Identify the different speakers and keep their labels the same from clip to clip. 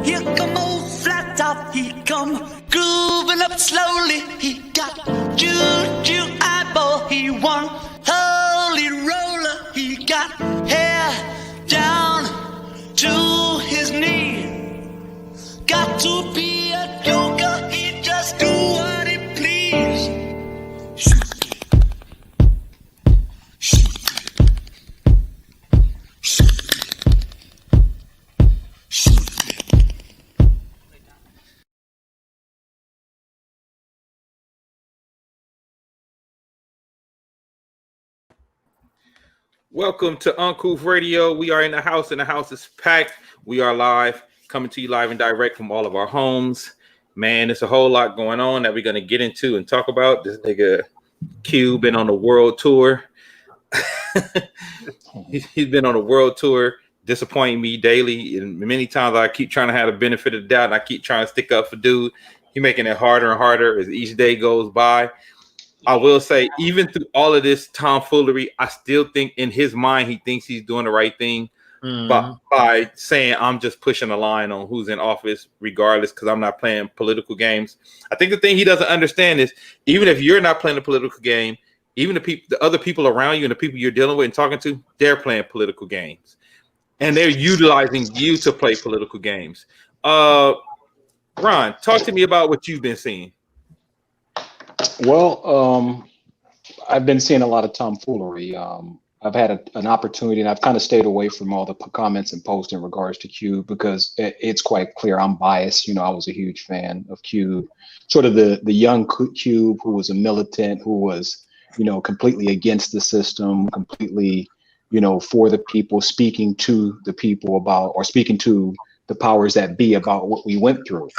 Speaker 1: Here come old flat top, he come grooving up slowly. He got juju eyeball, he won holy roller. He got hair down to his knee. Got to be a joker, he just do what he please.
Speaker 2: Welcome to Uncouth Radio. We are in the house, and the house is packed. We are live, coming to you live and direct from all of our homes. Man, there's a whole lot going on that we're going to get into and talk about. This nigga Q been on the world tour. He's been on a world tour, disappointing me daily. And many times I keep trying to have the benefit of the doubt, and I keep trying to stick up for dude. He's making it harder and harder as each day goes by. I will say, even through all of this tomfoolery, I still think in his mind he thinks he's doing the right thing, but by saying I'm just pushing a line on who's in office, regardless, because I'm not playing political games. I think the thing he doesn't understand is, even if you're not playing a political game, even the other people around you and the people you're dealing with and talking to, they're playing political games, and they're utilizing you to play political games. Ron, talk to me about what you've been seeing.
Speaker 3: Well, I've been seeing a lot of tomfoolery. I've had an opportunity, and I've kind of stayed away from all the comments and posts in regards to Cube because it's quite clear I'm biased. You know, I was a huge fan of Cube, sort of the young Cube who was a militant, who was, you know, completely against the system, completely, you know, for the people, speaking to the people about, or speaking to the powers that be about what we went through.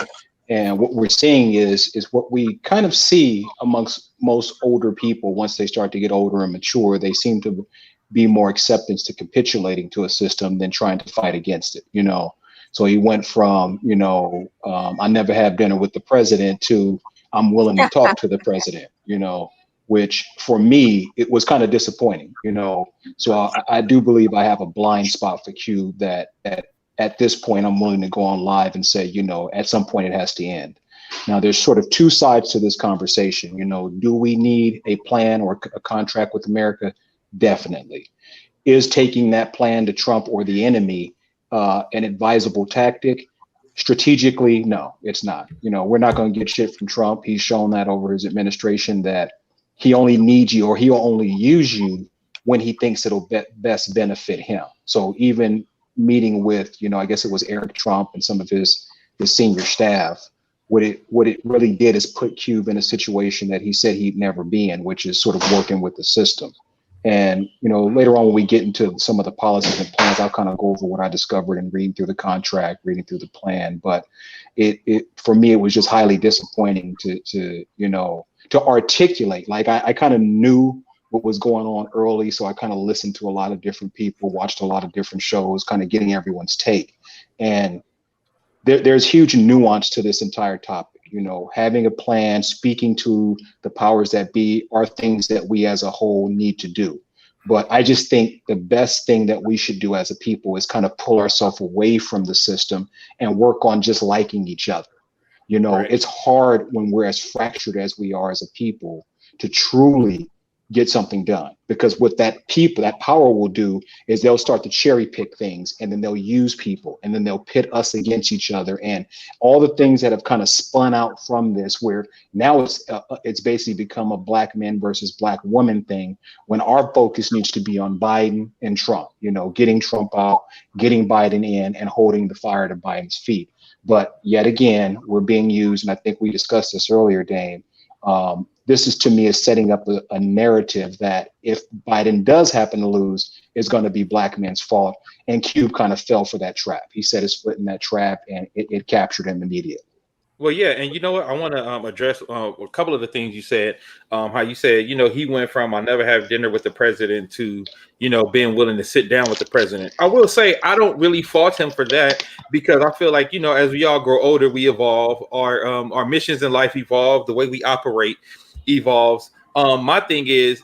Speaker 3: And what we're seeing is what we kind of see amongst most older people. Once they start to get older and mature, they seem to be more acceptance to capitulating to a system than trying to fight against it, you know. So he went from, you know, I never have dinner with the president to I'm willing to talk to the president, you know, which for me, it was kind of disappointing, you know. So I do believe I have a blind spot for Q that at this point, I'm willing to go on live and say, you know, at some point it has to end. Now, there's sort of two sides to this conversation. You know, do we need a plan or a contract with America? Definitely. Is taking that plan to Trump or the enemy an advisable tactic? Strategically, no, it's not. You know, we're not going to get shit from Trump. He's shown that over his administration that he only needs you, or he'll only use you when he thinks it'll best benefit him. So even meeting with, you know, I guess it was Eric Trump and some of his senior staff, what it really did is put Cube in a situation that he said he'd never be in, which is sort of working with the system. And, you know, later on when we get into some of the policies and plans, I'll kind of go over what I discovered in reading through the contract, reading through the plan. But it for me, it was just highly disappointing to you know, to articulate. Like I kind of knew what was going on early. So I kind of listened to a lot of different people, watched a lot of different shows, kind of getting everyone's take. And there's huge nuance to this entire topic. You know, having a plan, speaking to the powers that be are things that we as a whole need to do. But I just think the best thing that we should do as a people is kind of pull ourselves away from the system and work on just liking each other. You know, right. It's hard when we're as fractured as we are as a people to truly get something done, because what that power will do is they'll start to cherry pick things, and then they'll use people, and then they'll pit us against each other, and all the things that have kind of spun out from this, where now it's basically become a black man versus black woman thing, when our focus needs to be on Biden and Trump, you know, getting Trump out, getting Biden in, and holding the fire to Biden's feet. But yet again, we're being used, and I think we discussed this earlier, Dame. This is, to me, is setting up a narrative that if Biden does happen to lose, it's going to be black men's fault. And Cube kind of fell for that trap. He set his foot in that trap, and it captured him immediately.
Speaker 2: Well, yeah, and you know what? I want to address a couple of the things you said. How you said, you know, he went from I never have dinner with the president to, you know, being willing to sit down with the president. I will say I don't really fault him for that, because I feel like, you know, as we all grow older, we evolve. Our missions in life evolve. The way we operate evolves. My thing is,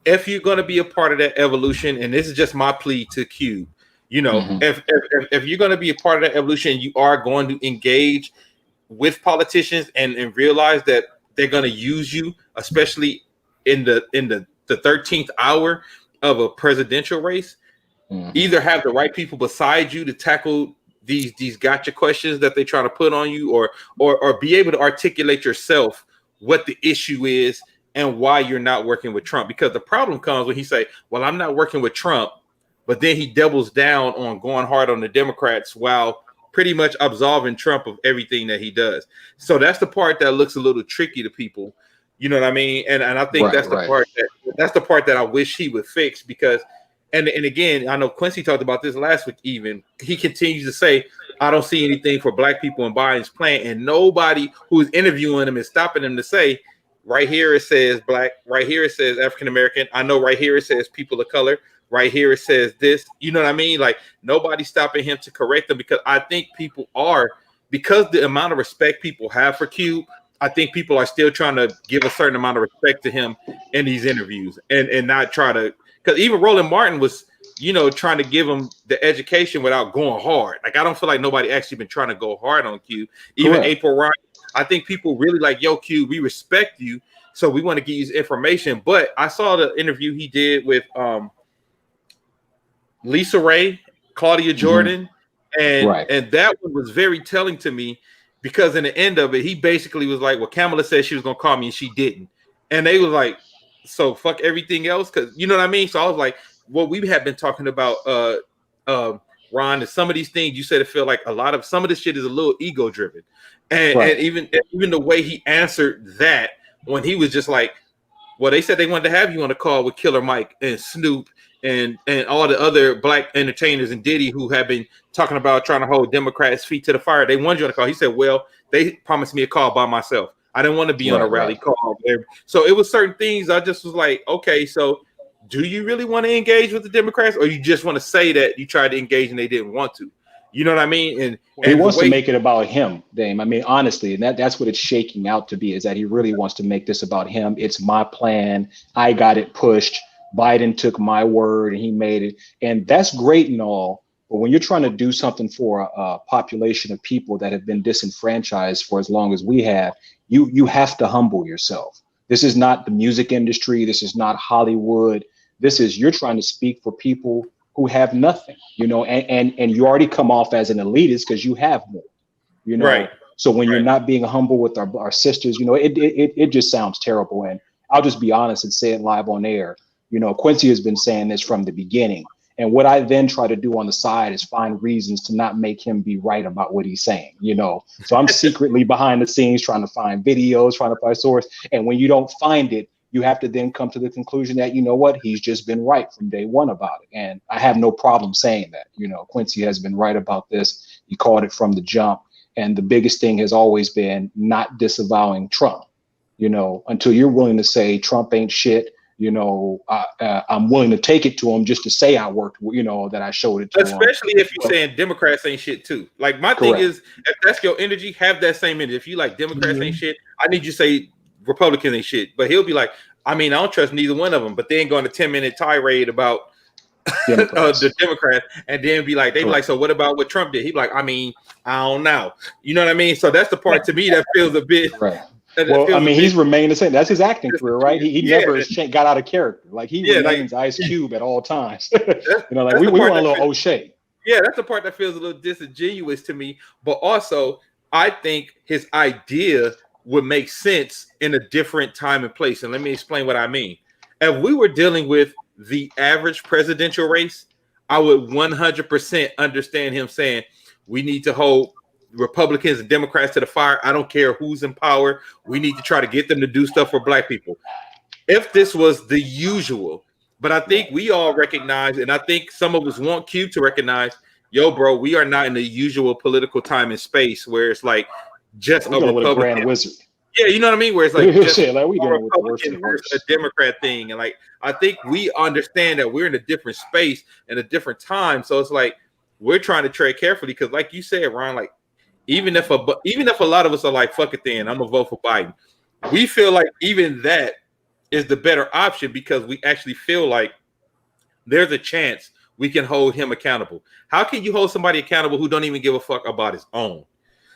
Speaker 2: if you're going to be a part of that evolution, and this is just my plea to Cube, You know, if you're going to be a part of that evolution, you are going to engage with politicians and realize that they're going to use you, especially in the 13th hour of a presidential race. Either have the right people beside you to tackle these gotcha questions that they try to put on you, or be able to articulate yourself what the issue is and why you're not working with Trump. Because the problem comes when he say, well, I'm not working with Trump, but then he doubles down on going hard on the Democrats while pretty much absolving Trump of everything that he does. So that's the part that looks a little tricky to people. You know what I mean? And I think that's the part that I wish he would fix, because and again, I know Quincy talked about this last week. Even he continues to say, I don't see anything for black people in Biden's plan, and nobody who's interviewing him is stopping him to say, right here it says black, right here it says African American. I know right here it says people of color. Right here it says this. You know what I mean? Like, nobody's stopping him to correct them, because I think people are, because the amount of respect people have for Cube, I think people are still trying to give a certain amount of respect to him in these interviews, and not try to, because even Roland Martin was, trying to give him the education without going hard. Like, I don't feel like nobody actually been trying to go hard on Cube. Even April Ryan, I think people really like, yo, Cube, we respect you, so we want to give you information. But I saw the interview he did with Lisa Ray, Claudia Jordan, and that one was very telling to me, because in the end of it, he basically was like, well, Kamala said she was going to call me and she didn't. And they was like, so fuck everything else. Because you know what I mean? So I was like, what we have been talking about, Ron, is some of these things you said, it feel like some of this shit is a little ego driven. And even the way he answered that, when he was just like, well, they said they wanted to have you on the call with Killer Mike and Snoop and all the other black entertainers and Diddy, who have been talking about trying to hold Democrats' feet to the fire. They wanted you on the call. He said, well, they promised me a call by myself. I didn't want to be on a rally call. So it was certain things. I just was like, okay, so do you really want to engage with the Democrats, or you just want to say that you tried to engage and they didn't want to? You know what I mean? And
Speaker 3: he wants to make it about him, Dame. I mean, honestly, and that's what it's shaking out to be, is that he really wants to make this about him. It's my plan. I got it pushed. Biden took my word and he made it. And that's great and all. But when you're trying to do something for a population of people that have been disenfranchised for as long as we have, you have to humble yourself. This is not the music industry. This is not Hollywood. This is, you're trying to speak for people who have nothing, and you already come off as an elitist because you have more, Right. So when you're not being humble with our sisters, it just sounds terrible. And I'll just be honest and say it live on air. Quincy has been saying this from the beginning. And what I then try to do on the side is find reasons to not make him be right about what he's saying, So I'm secretly behind the scenes trying to find videos, trying to find source. And when you don't find it, you have to then come to the conclusion that, he's just been right from day one about it. And I have no problem saying that, Quincy has been right about this. He called it from the jump. And the biggest thing has always been not disavowing Trump, until you're willing to say Trump ain't shit. I'm willing to take it to him just to say I worked, that I showed it to him.
Speaker 2: Especially if you're saying Democrats ain't shit too. Like, my thing is, if that's your energy, have that same energy. If you like Democrats ain't shit, I need you to say Republicans ain't shit. But he'll be like, I don't trust neither one of them. But then go on a 10-minute tirade about the Democrats, and then be like, so what about what Trump did? He'd be like, I don't know. You know what I mean? So that's the part to me that feels a bit.
Speaker 3: Well, he's remained the same. That's his acting career, right? He never got out of character. Like, he remains Ice Cube at all times. We want a little O'Shea.
Speaker 2: Yeah, that's the part that feels a little disingenuous to me. But also, I think his idea would make sense in a different time and place. And let me explain what I mean. If we were dealing with the average presidential race, I would 100% understand him saying we need to hold Republicans and Democrats to the fire. I don't care who's in power. We need to try to get them to do stuff for black people. If this was the usual, but I think we all recognize, and I think some of us want Cube to recognize, yo, bro, we are not in the usual political time and space where it's like just a Republican
Speaker 3: grand wizard.
Speaker 2: Yeah, you know what I mean? Where it's like just
Speaker 3: we
Speaker 2: a Republican versus a Democrat thing. And like, I think we understand that we're in a different space and a different time. So it's like, we're trying to tread carefully, because like you said, Ron, like, even if a lot of us are like, fuck it then, I'm gonna vote for Biden, we feel like even that is the better option, because we actually feel like there's a chance we can hold him accountable. How can you hold somebody accountable who don't even give a fuck about his own?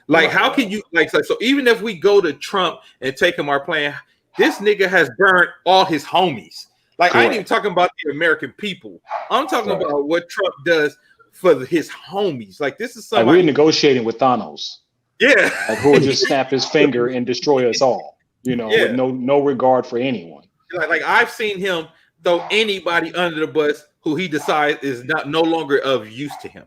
Speaker 2: Like, how can you so even if we go to Trump and take him our plan, this nigga has burned all his homies. Like, I ain't even talking about the American people. I'm talking about what Trump does for his homies. Like, this is somebody.
Speaker 3: Like, we're negotiating with Thanos.
Speaker 2: Yeah.
Speaker 3: Like, who will just snap his finger and destroy us all, with no regard for anyone.
Speaker 2: Like I've seen him throw anybody under the bus who he decides is no longer of use to him.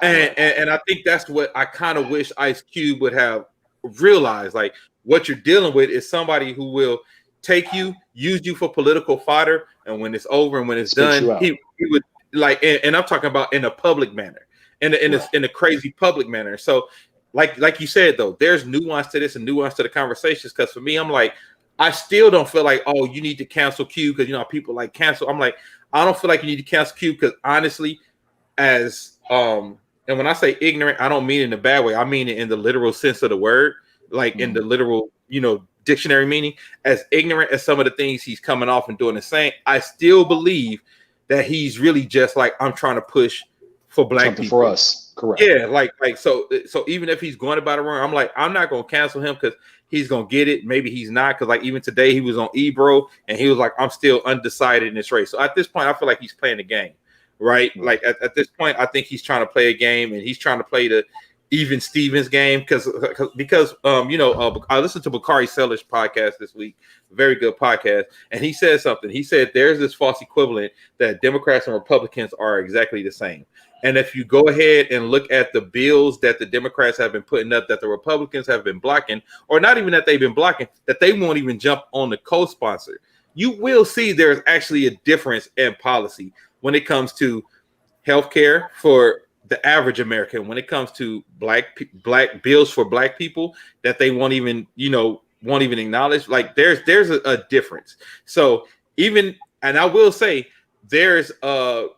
Speaker 2: And I think that's what I kind of wish Ice Cube would have realized. Like, what you're dealing with is somebody who will take you, use you for political fodder, and when it's over and when it's done, he would like. And I'm talking about in a public manner, in a crazy public manner. So, like you said though, there's nuance to this and nuance to the conversations. Because for me, I'm like, I still don't feel like, oh, you need to cancel Cube because people like cancel. I'm like, I don't feel like you need to cancel Cube because honestly, as and when I say ignorant, I don't mean it in a bad way. I mean it in the literal sense of the word, like in the literal, dictionary meaning. As ignorant as some of the things he's coming off and doing the same, I still believe that he's really just like, I'm trying to push for black
Speaker 3: something
Speaker 2: people.
Speaker 3: For us. Correct.
Speaker 2: Yeah, so even if he's going about it wrong, I'm like, I'm not gonna cancel him because he's gonna get it. Maybe he's not, because like even today he was on Ebro and he was like, I'm still undecided in this race. So at this point, I feel like he's playing the game. Right? Like at this point, I think he's trying to play a game and he's trying to play the even Stevens game because I listened to Bakari Seller's podcast this week, very good podcast, and he said something. He said there's this false equivalent that Democrats and Republicans are exactly the same. And if you go ahead and look at the bills that the Democrats have been putting up, that the Republicans have been blocking, or not even that they've been blocking, that they won't even jump on the co-sponsor, you will see there's actually a difference in policy when it comes to healthcare for the average American, when it comes to black bills for black people that they won't even acknowledge. Like there's a difference. So and I will say there's a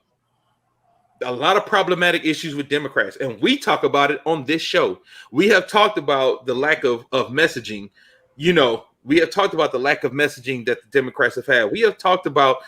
Speaker 2: lot of problematic issues with Democrats, and we talk about it on this show. We have talked about the lack of messaging. We have talked about the lack of messaging that the Democrats have had. We have talked about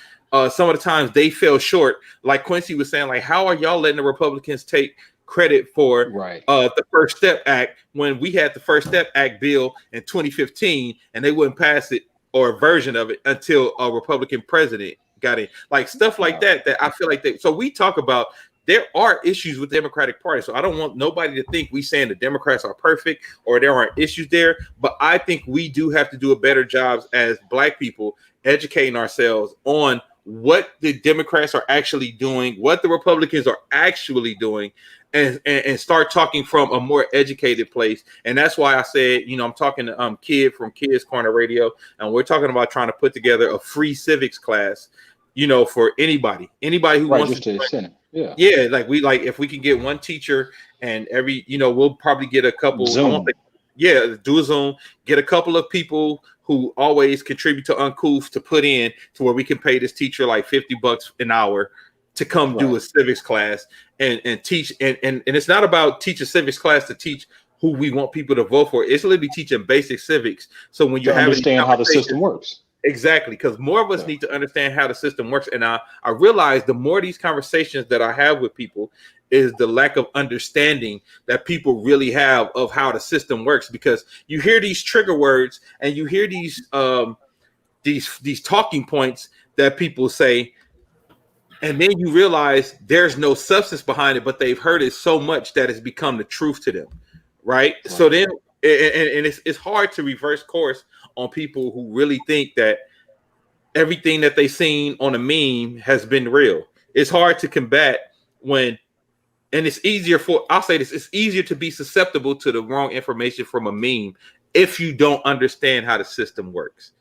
Speaker 2: some of the times they fell short, like Quincy was saying, like, how are y'all letting the Republicans take credit for the First Step Act when we had the First Step Act bill in 2015 and they wouldn't pass it or a version of it until a Republican president got in? Like stuff like that I feel like so we talk about there are issues with the Democratic Party. So I don't want nobody to think we saying the Democrats are perfect or there aren't issues there. But I think we do have to do a better job as black people educating ourselves on what the Democrats are actually doing, what the Republicans are actually doing, and start talking from a more educated place. And that's why I said, I'm talking to Kid from Kids Corner Radio, and we're talking about trying to put together a free civics class, for anybody who wants to send it. Yeah, like if we can get one teacher and every, we'll probably get a couple Zoom. Do a Zoom, get a couple of people who always contribute to Uncouth to put in to where we can pay this teacher like $50 an hour to come do a civics class and teach. And it's not about teach a civics class to teach who we want people to vote for. It's literally teaching basic civics. So when you
Speaker 3: understand how the system works.
Speaker 2: Exactly, because more of us need to understand how the system works. And I realize the more these conversations that I have with people is the lack of understanding that people really have of how the system works, because you hear these trigger words and you hear these talking points that people say, and then you realize there's no substance behind it, but they've heard it so much that it's become the truth to them, right? So then and it's hard to reverse course on people who really think that everything that they've seen on a meme has been real. It's hard to combat and it's easier I'll say this, it's easier to be susceptible to the wrong information from a meme if you don't understand how the system works,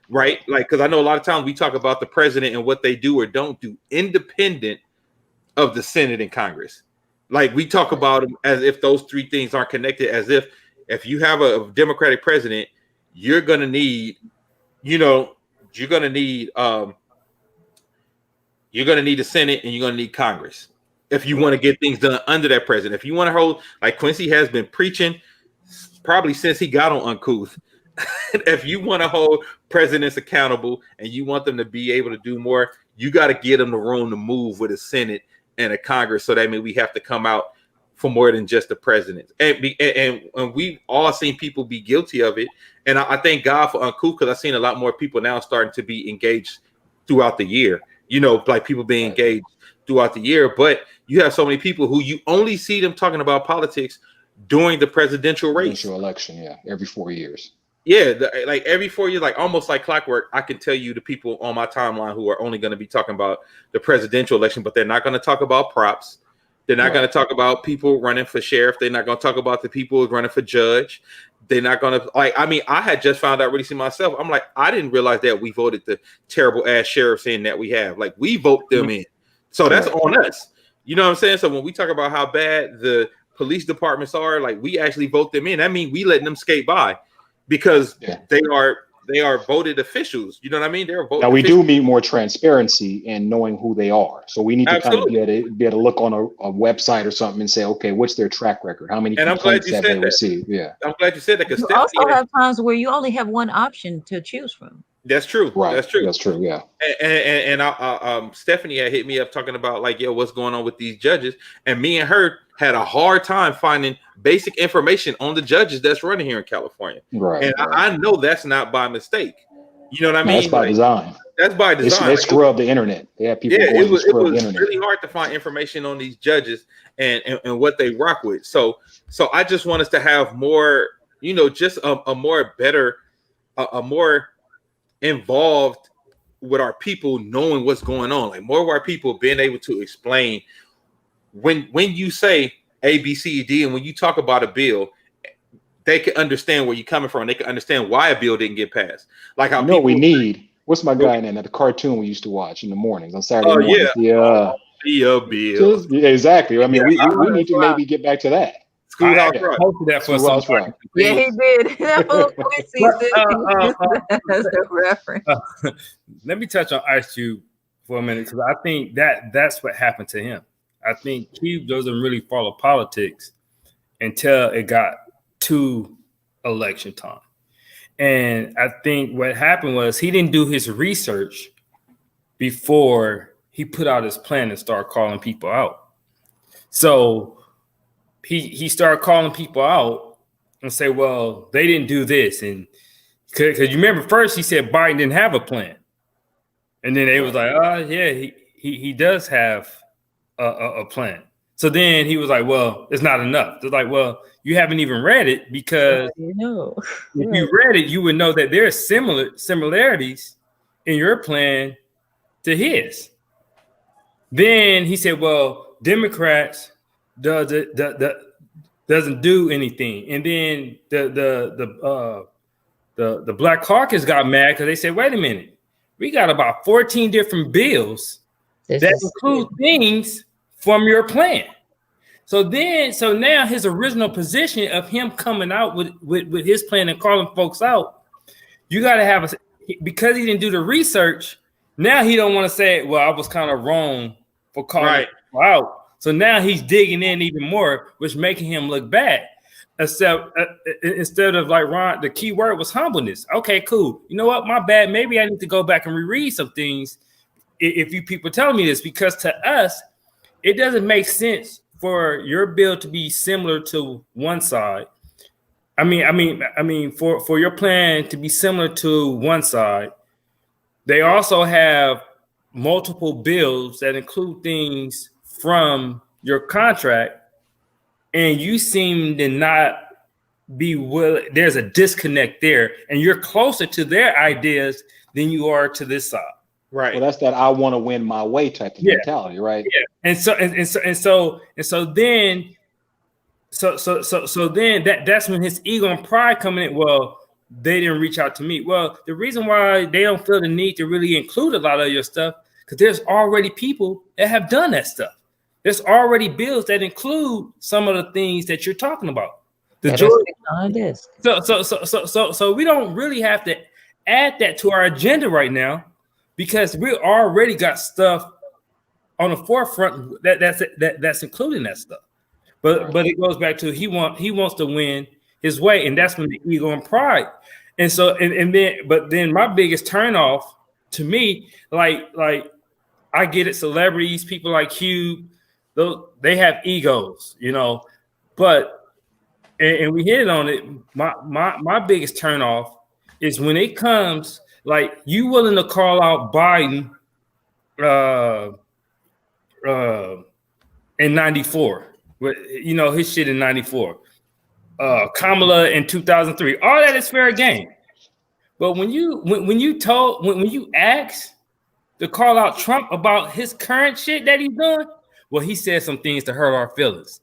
Speaker 2: right? Like, because I know a lot of times we talk about the president and what they do or don't do independent of the Senate and Congress. Like, we talk about them as if those three things aren't connected, as if you have a Democratic president, you're going to need, the Senate and you're going to need Congress if you want to get things done under that president. If you want to hold, like Quincy has been preaching probably since he got on Uncouth, if you want to hold presidents accountable and you want them to be able to do more, you got to get them the room to move with the Senate and a Congress. So that means we have to come out for more than just the president. And we've all seen people be guilty of it. And I thank God for Uncouth, because I've seen a lot more people now starting to be engaged throughout the year. You know, like people being engaged throughout the year. But you have so many people who you only see them talking about politics during the presidential race.
Speaker 3: Presidential election, yeah, every 4 years.
Speaker 2: Yeah, like every 4 years, like almost like clockwork. I can tell you the people on my timeline who are only going to be talking about the presidential election, but they're not going to talk about props. They're not going to talk about people running for sheriff. They're not going to talk about the people running for judge. They're not going to, like, I mean, I had just found out really see myself. I'm like, I didn't realize that we voted the terrible ass sheriffs in that we have. Like, we vote them in. So that's on us. You know what I'm saying? So when we talk about how bad the police departments are, like, we actually vote them in. That means we letting them skate by because they are voted officials. You know what I mean? They're voted.
Speaker 3: Now we do need more transparency in knowing who they are. So we need to kind of be able to look on a website or something and say, okay, what's their track record? How many complaints have they received? Yeah,
Speaker 2: I'm glad you said that, because
Speaker 4: you also have times where you only have one option to choose from.
Speaker 2: That's true.
Speaker 3: Right.
Speaker 2: That's true.
Speaker 3: That's true. Yeah.
Speaker 2: And Stephanie had hit me up talking about, like, yo, what's going on with these judges? And me and her had a hard time finding basic information on the judges that's running here in California.
Speaker 3: Right.
Speaker 2: And I know that's not by mistake. You know what I mean?
Speaker 3: That's by design.
Speaker 2: That's by design.
Speaker 3: They scrub the internet. They have people.
Speaker 2: Yeah, it was
Speaker 3: the internet.
Speaker 2: really hard to find information on these judges and what they rock with. So I just want us to have more, you know, just a more involved with our people knowing what's going on. Like, more of our people being able to explain when you say A, B, C, D, and when you talk about a bill, they can understand where you're coming from. They can understand why a bill didn't get passed. Like how
Speaker 3: we need. What's my guy in there? The cartoon we used to watch in the mornings on Saturday mornings.
Speaker 2: Bill.
Speaker 3: Exactly. I mean, we need to maybe get back to that.
Speaker 2: Schoolhouse Rock.
Speaker 5: Posted that for some
Speaker 3: Rock.
Speaker 4: Yeah, he did. That whole season as a reference.
Speaker 5: Let me touch on Ice Cube for a minute, because I think that's what happened to him. I think Cube doesn't really follow politics until it got to election time. And I think what happened was he didn't do his research before he put out his plan and started calling people out. So he started calling people out and say, well, they didn't do this. And because you remember first he said Biden didn't have a plan. And then they was like, oh, yeah, he does have a plan. So then he was like, well, it's not enough. They're like, well, you haven't even read it, because if you read it, you would know that there are similarities in your plan to his. Then he said, well, Democrats doesn't do anything. And then the Black Caucus got mad because they said, wait a minute, we got about 14 different bills that include things from your plan. So now his original position of him coming out with his plan and calling folks out, you got to have because he didn't do the research. Now he don't want to say, well, I was kind of wrong for calling people out. So now he's digging in even more, which making him look bad. Instead of, like, Ron, the key word was humbleness. Okay, cool. You know what? My bad. Maybe I need to go back and reread some things if you people tell me this, because to us, it doesn't make sense for your bill to be similar to one side. I mean, for your plan to be similar to one side, they also have multiple bills that include things from your contract, and you seem to not be willing. There's a disconnect there, and you're closer to their ideas than you are to this side.
Speaker 2: Right.
Speaker 3: Well, that's that I want to win my way type of mentality, right?
Speaker 5: Yeah. And so then that's when his ego and pride come in. Well, they didn't reach out to me. Well, the reason why they don't feel the need to really include a lot of your stuff, because there's already people that have done that stuff. There's already bills that include some of the things that you're talking about. So we don't really have to add that to our agenda right now, because we already got stuff on the forefront that's including that stuff. But it goes back to he wants to win his way, and that's when the ego and pride. And so then my biggest turnoff to me, like I get it, celebrities, people like Cube, they have egos, you know. But and we hit on it. My biggest turnoff is when it comes like you willing to call out Biden in 94, you know, his shit in 94, Kamala in 2003, all that is fair game. But when you ask to call out Trump about his current shit that he's doing, well, he said some things to hurt our feelings.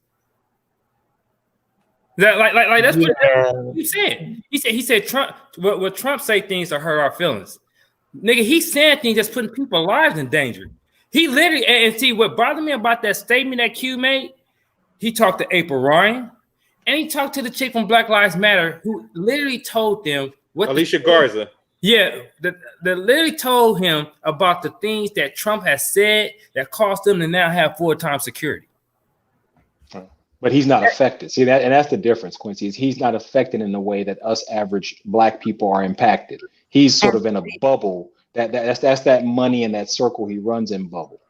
Speaker 5: That like that's what he said. He said Trump. What Trump say things to hurt our feelings, nigga. He's saying things that's putting people's lives in danger. He literally and see what bothered me about that statement that Q made. He talked to April Ryan, and he talked to the chick from Black Lives Matter who literally told them what
Speaker 2: Alicia Garza.
Speaker 5: Yeah, that literally told him about the things that Trump has said that caused them to now have full-time security.
Speaker 3: But he's not affected. See that, and that's the difference, Quincy. Is he's not affected in the way that us average Black people are impacted. He's sort of in a bubble. That's that money in that circle he runs in bubble.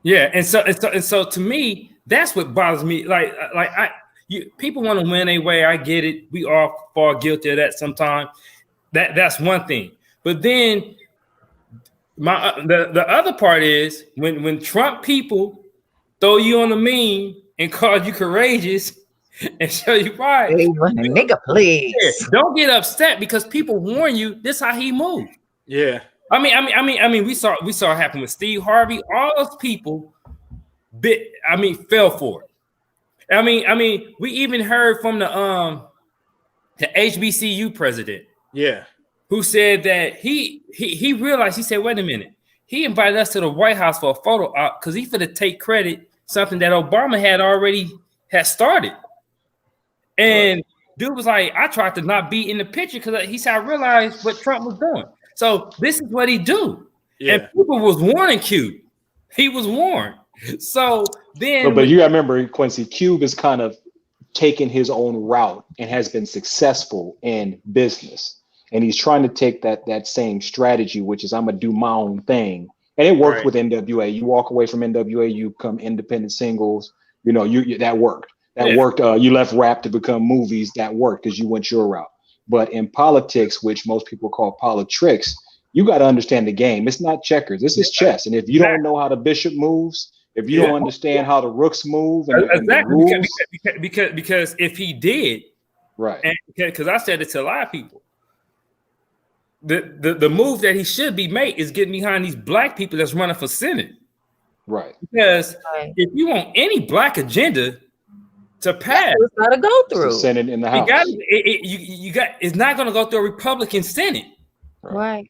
Speaker 5: Yeah, and so to me, that's what bothers me. People want to win their way. I get it. We all fall guilty of that sometimes. That's one thing. But then the other part is when Trump people throw you on the meme and call you courageous and show you pride.
Speaker 4: Hey, nigga, please.
Speaker 5: Don't get upset because people warn you this how he moved.
Speaker 2: Yeah.
Speaker 5: I mean, we saw it happen with Steve Harvey. All those people fell for it. I mean, we even heard from the HBCU president.
Speaker 2: Yeah.
Speaker 5: Who said that he realized, he said, wait a minute. He invited us to the White House for a photo op because he finna take credit something that Obama had started. And dude was like, I tried to not be in the picture because he said, I realized what Trump was doing. So this is what he do. Yeah. And people was warning Q. He was warned. So then.
Speaker 3: But you gotta remember, Quincy, Cube is kind of taken his own route and has been successful in business. And he's trying to take that same strategy, which is I'm gonna do my own thing. And it worked with NWA. You walk away from NWA, you become independent singles. You know, that worked. That worked. You left rap to become movies. That worked because you went your route. But in politics, which most people call politics, you got to understand the game. It's not checkers. This is chess. And if you don't know how the bishop moves, if you don't understand how the rooks move, and the rules,
Speaker 5: because if he did,
Speaker 3: right?
Speaker 5: Because I said it to a lot of people. The move that he should be made is getting behind these Black people that's running for Senate.
Speaker 3: Right.
Speaker 5: Because if you want any Black agenda to pass,
Speaker 4: it's got to go through
Speaker 3: Senate in the House.
Speaker 5: It's not going to go through a Republican Senate.
Speaker 4: Right.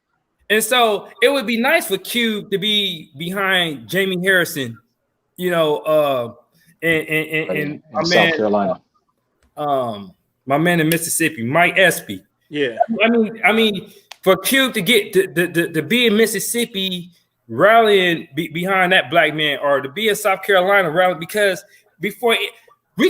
Speaker 5: And so it would be nice for Q to be behind Jamie Harrison, you know, and my
Speaker 3: South
Speaker 5: man,
Speaker 3: Carolina.
Speaker 5: My man in Mississippi, Mike Espy.
Speaker 2: Yeah.
Speaker 5: I mean, for Q to get to be in Mississippi rallying behind that Black man, or to be in South Carolina rallying, because we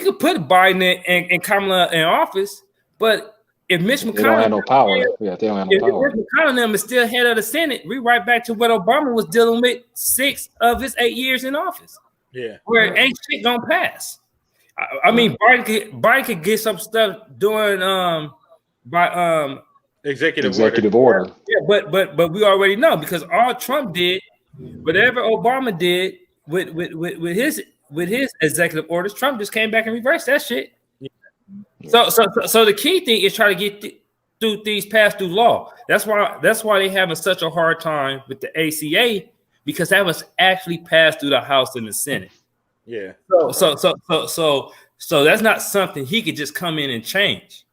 Speaker 5: could put Biden and Kamala in office, but if Mitch McConnell
Speaker 3: don't have no power, they don't have no power.
Speaker 5: If Mitch McConnell is still head of the Senate, we right back to what Obama was dealing with 6 of his 8 years in office.
Speaker 2: Yeah,
Speaker 5: where ain't shit gonna pass. I mean, Biden could get some stuff doing by
Speaker 3: executive order.
Speaker 5: Yeah, but we already know, because all Trump did, whatever Obama did with his executive orders, Trump just came back and reversed that shit. Yeah. So the key thing is try to get through things passed through law. That's why they having such a hard time with the ACA, because that was actually passed through the House and the Senate.
Speaker 2: Yeah.
Speaker 5: So that's not something he could just come in and change.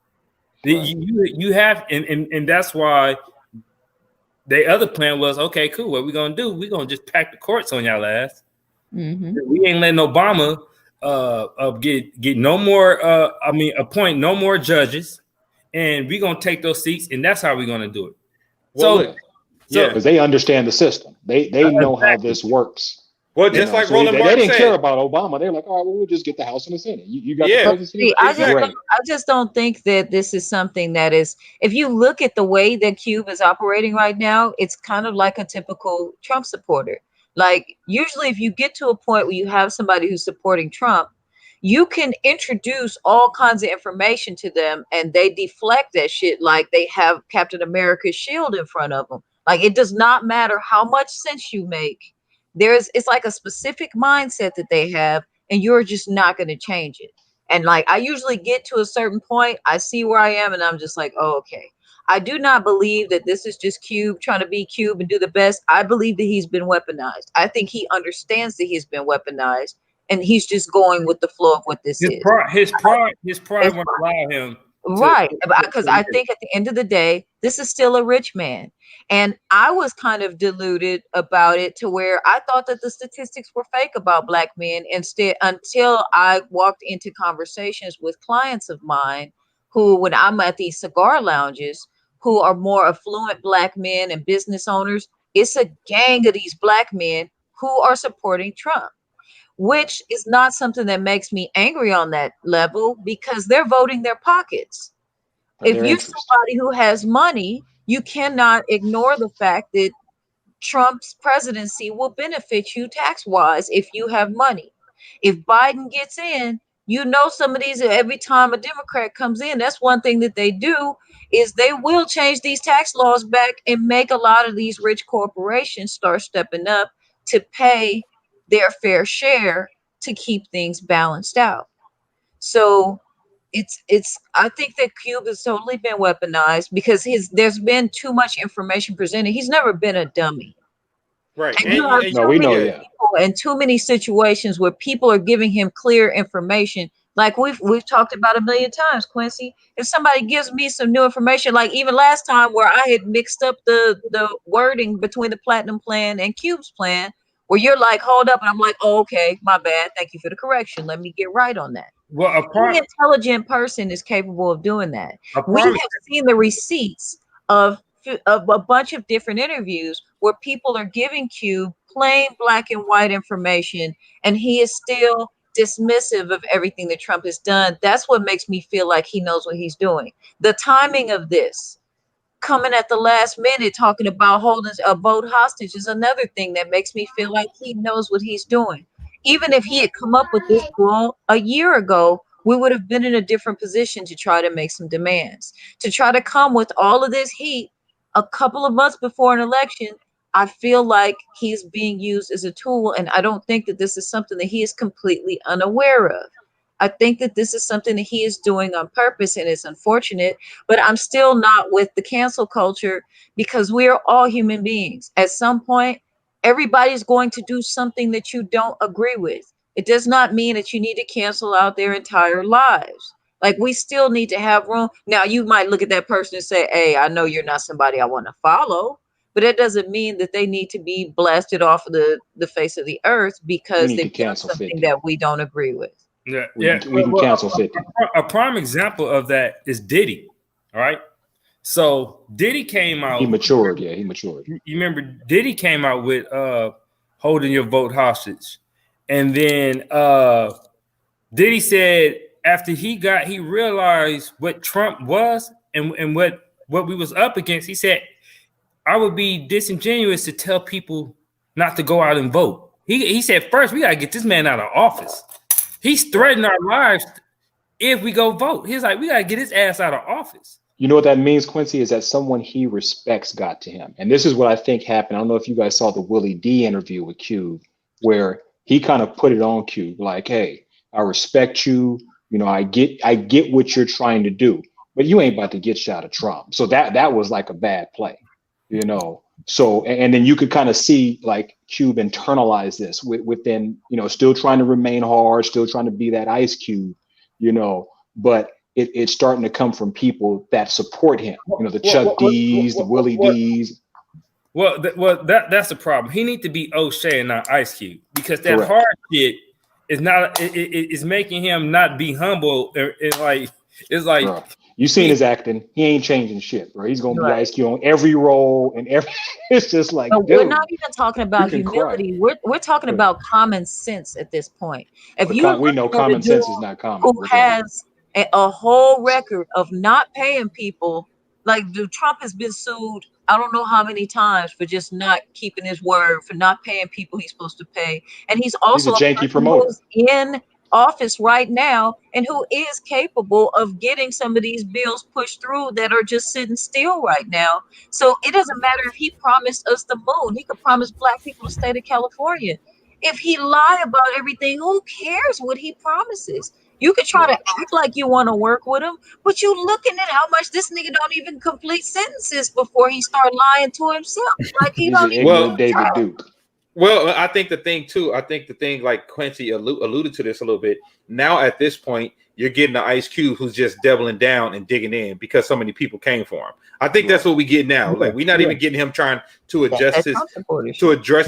Speaker 5: You have, and that's why the other plan was, okay, cool. What we gonna do? We gonna just pack the courts on y'all ass. Mm-hmm. We ain't letting Obama get no more. Appoint no more judges, and we gonna take those seats, and that's how we're gonna do it.
Speaker 3: Well, because they understand the system. They know how this works.
Speaker 2: Well, just like Roland Martin
Speaker 3: they didn't
Speaker 2: said,
Speaker 3: care about Obama. They're like, all right, well, we'll just get the House and the Senate. You got the presidency.
Speaker 4: See, I just don't think that this is something that is. If you look at the way that Cube is operating right now, it's kind of like a typical Trump supporter. Like, usually if you get to a point where you have somebody who's supporting Trump, you can introduce all kinds of information to them and they deflect that shit like they have Captain America's shield in front of them. Like, it does not matter how much sense you make. It's like a specific mindset that they have, and you're just not going to change it. And like, I usually get to a certain point, I see where I am, and I'm just like, oh, okay. I do not believe that this is just Cube trying to be Cube and do the best. I believe that he's been weaponized. I think he understands that he's been weaponized, and he's just going with the flow of what this is.
Speaker 5: His pride won't allow him.
Speaker 4: Right, because I think at the end of the day, this is still a rich man. And I was kind of deluded about it to where I thought that the statistics were fake about black men instead, until I walked into conversations with clients of mine who, when I'm at these cigar lounges, who are more affluent black men and business owners, it's a gang of these black men who are supporting Trump, which is not something that makes me angry on that level because they're voting their pockets. If you're somebody who has money, you cannot ignore the fact that Trump's presidency will benefit you tax-wise if you have money. If Biden gets in, you know, some of these, every time a Democrat comes in, that's one thing that they do is they will change these tax laws back and make a lot of these rich corporations start stepping up to pay their fair share to keep things balanced out. So I think that Cube has totally been weaponized because there's been too much information presented. He's never been a dummy.
Speaker 2: Right.
Speaker 4: And we know, yeah. And too many situations where people are giving him clear information. Like we've talked about a million times, Quincy. If somebody gives me some new information, like even last time where I had mixed up the wording between the Platinum Plan and Cube's plan, where you're like, hold up, and I'm like, oh, okay, my bad. Thank you for the correction. Let me get right on that.
Speaker 5: Well,
Speaker 4: any intelligent person is capable of doing that. We have seen the receipts of a bunch of different interviews where people are giving Cube plain black and white information, and he is still dismissive of everything that Trump has done. That's what makes me feel like he knows what he's doing. The timing of this, coming at the last minute, talking about holding a vote hostage, is another thing that makes me feel like he knows what he's doing. Even if he had come up with this rule a year ago, we would have been in a different position to try to make some demands. To try to come with all of this heat a couple of months before an election, I feel like he's being used as a tool, and I don't think that this is something that he is completely unaware of. I think that this is something that he is doing on purpose, and it's unfortunate, but I'm still not with the cancel culture because we are all human beings. At some point, everybody's going to do something that you don't agree with. It does not mean that you need to cancel out their entire lives. Like, we still need to have room. Now, you might look at that person and say, hey, I know you're not somebody I want to follow, but that doesn't mean that they need to be blasted off of the face of the earth because they've done something that we don't agree with.
Speaker 5: Yeah,
Speaker 3: we can cancel 50.
Speaker 5: A prime example of that is Diddy. All right. So Diddy came out.
Speaker 3: He matured. Yeah, he matured.
Speaker 5: You remember Diddy came out with holding your vote hostage. And then Diddy said after he realized what Trump was and what we was up against, he said, I would be disingenuous to tell people not to go out and vote. He said, first, we got to get this man out of office. He's threatening our lives if we go vote. He's like, we got to get his ass out of office.
Speaker 3: You know what that means, Quincy, is that someone he respects got to him. And this is what I think happened. I don't know if you guys saw the Willie D interview with Cube, where he kind of put it on Cube, like, hey, I respect you. You know, I get what you're trying to do, but you ain't about to get shot at Trump. So that was like a bad play, you know. So, and then you could kind of see like Cube internalize this within, you know, still trying to remain hard, still trying to be that Ice Cube, you know, but it's starting to come from people that support him, you know, the Chuck D's, the Willie D's.
Speaker 5: Well, that's the problem. He needs to be O'Shea and not Ice Cube, because that hard shit is not, it's making him not be humble. It's like,
Speaker 3: bro, you seen his acting. He ain't changing shit, bro. He's gonna be Ice Cube on every role and every. It's just like, dude,
Speaker 4: we're not even talking about humility. We're talking about common sense at this point. If
Speaker 3: we know common sense is not common.
Speaker 4: Who has a whole record of not paying people? Like, Trump has been sued I don't know how many times for just not keeping his word, for not paying people he's supposed to pay. And he's
Speaker 3: He's a
Speaker 4: also a
Speaker 3: janky
Speaker 4: person
Speaker 3: promoter.
Speaker 4: who's in office right now and who is capable of getting some of these bills pushed through that are just sitting still right now. So it doesn't matter if he promised us the moon. He could promise black people the state of California. If he lie about everything, who cares what he promises? You could try to act like you want to work with him, but you looking at how much this nigga don't even complete sentences before he start lying to himself. Like he
Speaker 3: He's an
Speaker 4: don't even
Speaker 3: ignorant David Duke.
Speaker 2: Well, I think the thing like Quincy alluded to this a little bit. Now at this point, you're getting the Ice Cube who's just doubling down and digging in because so many people came for him. I think that's what we get now. Like we're not even getting him trying to address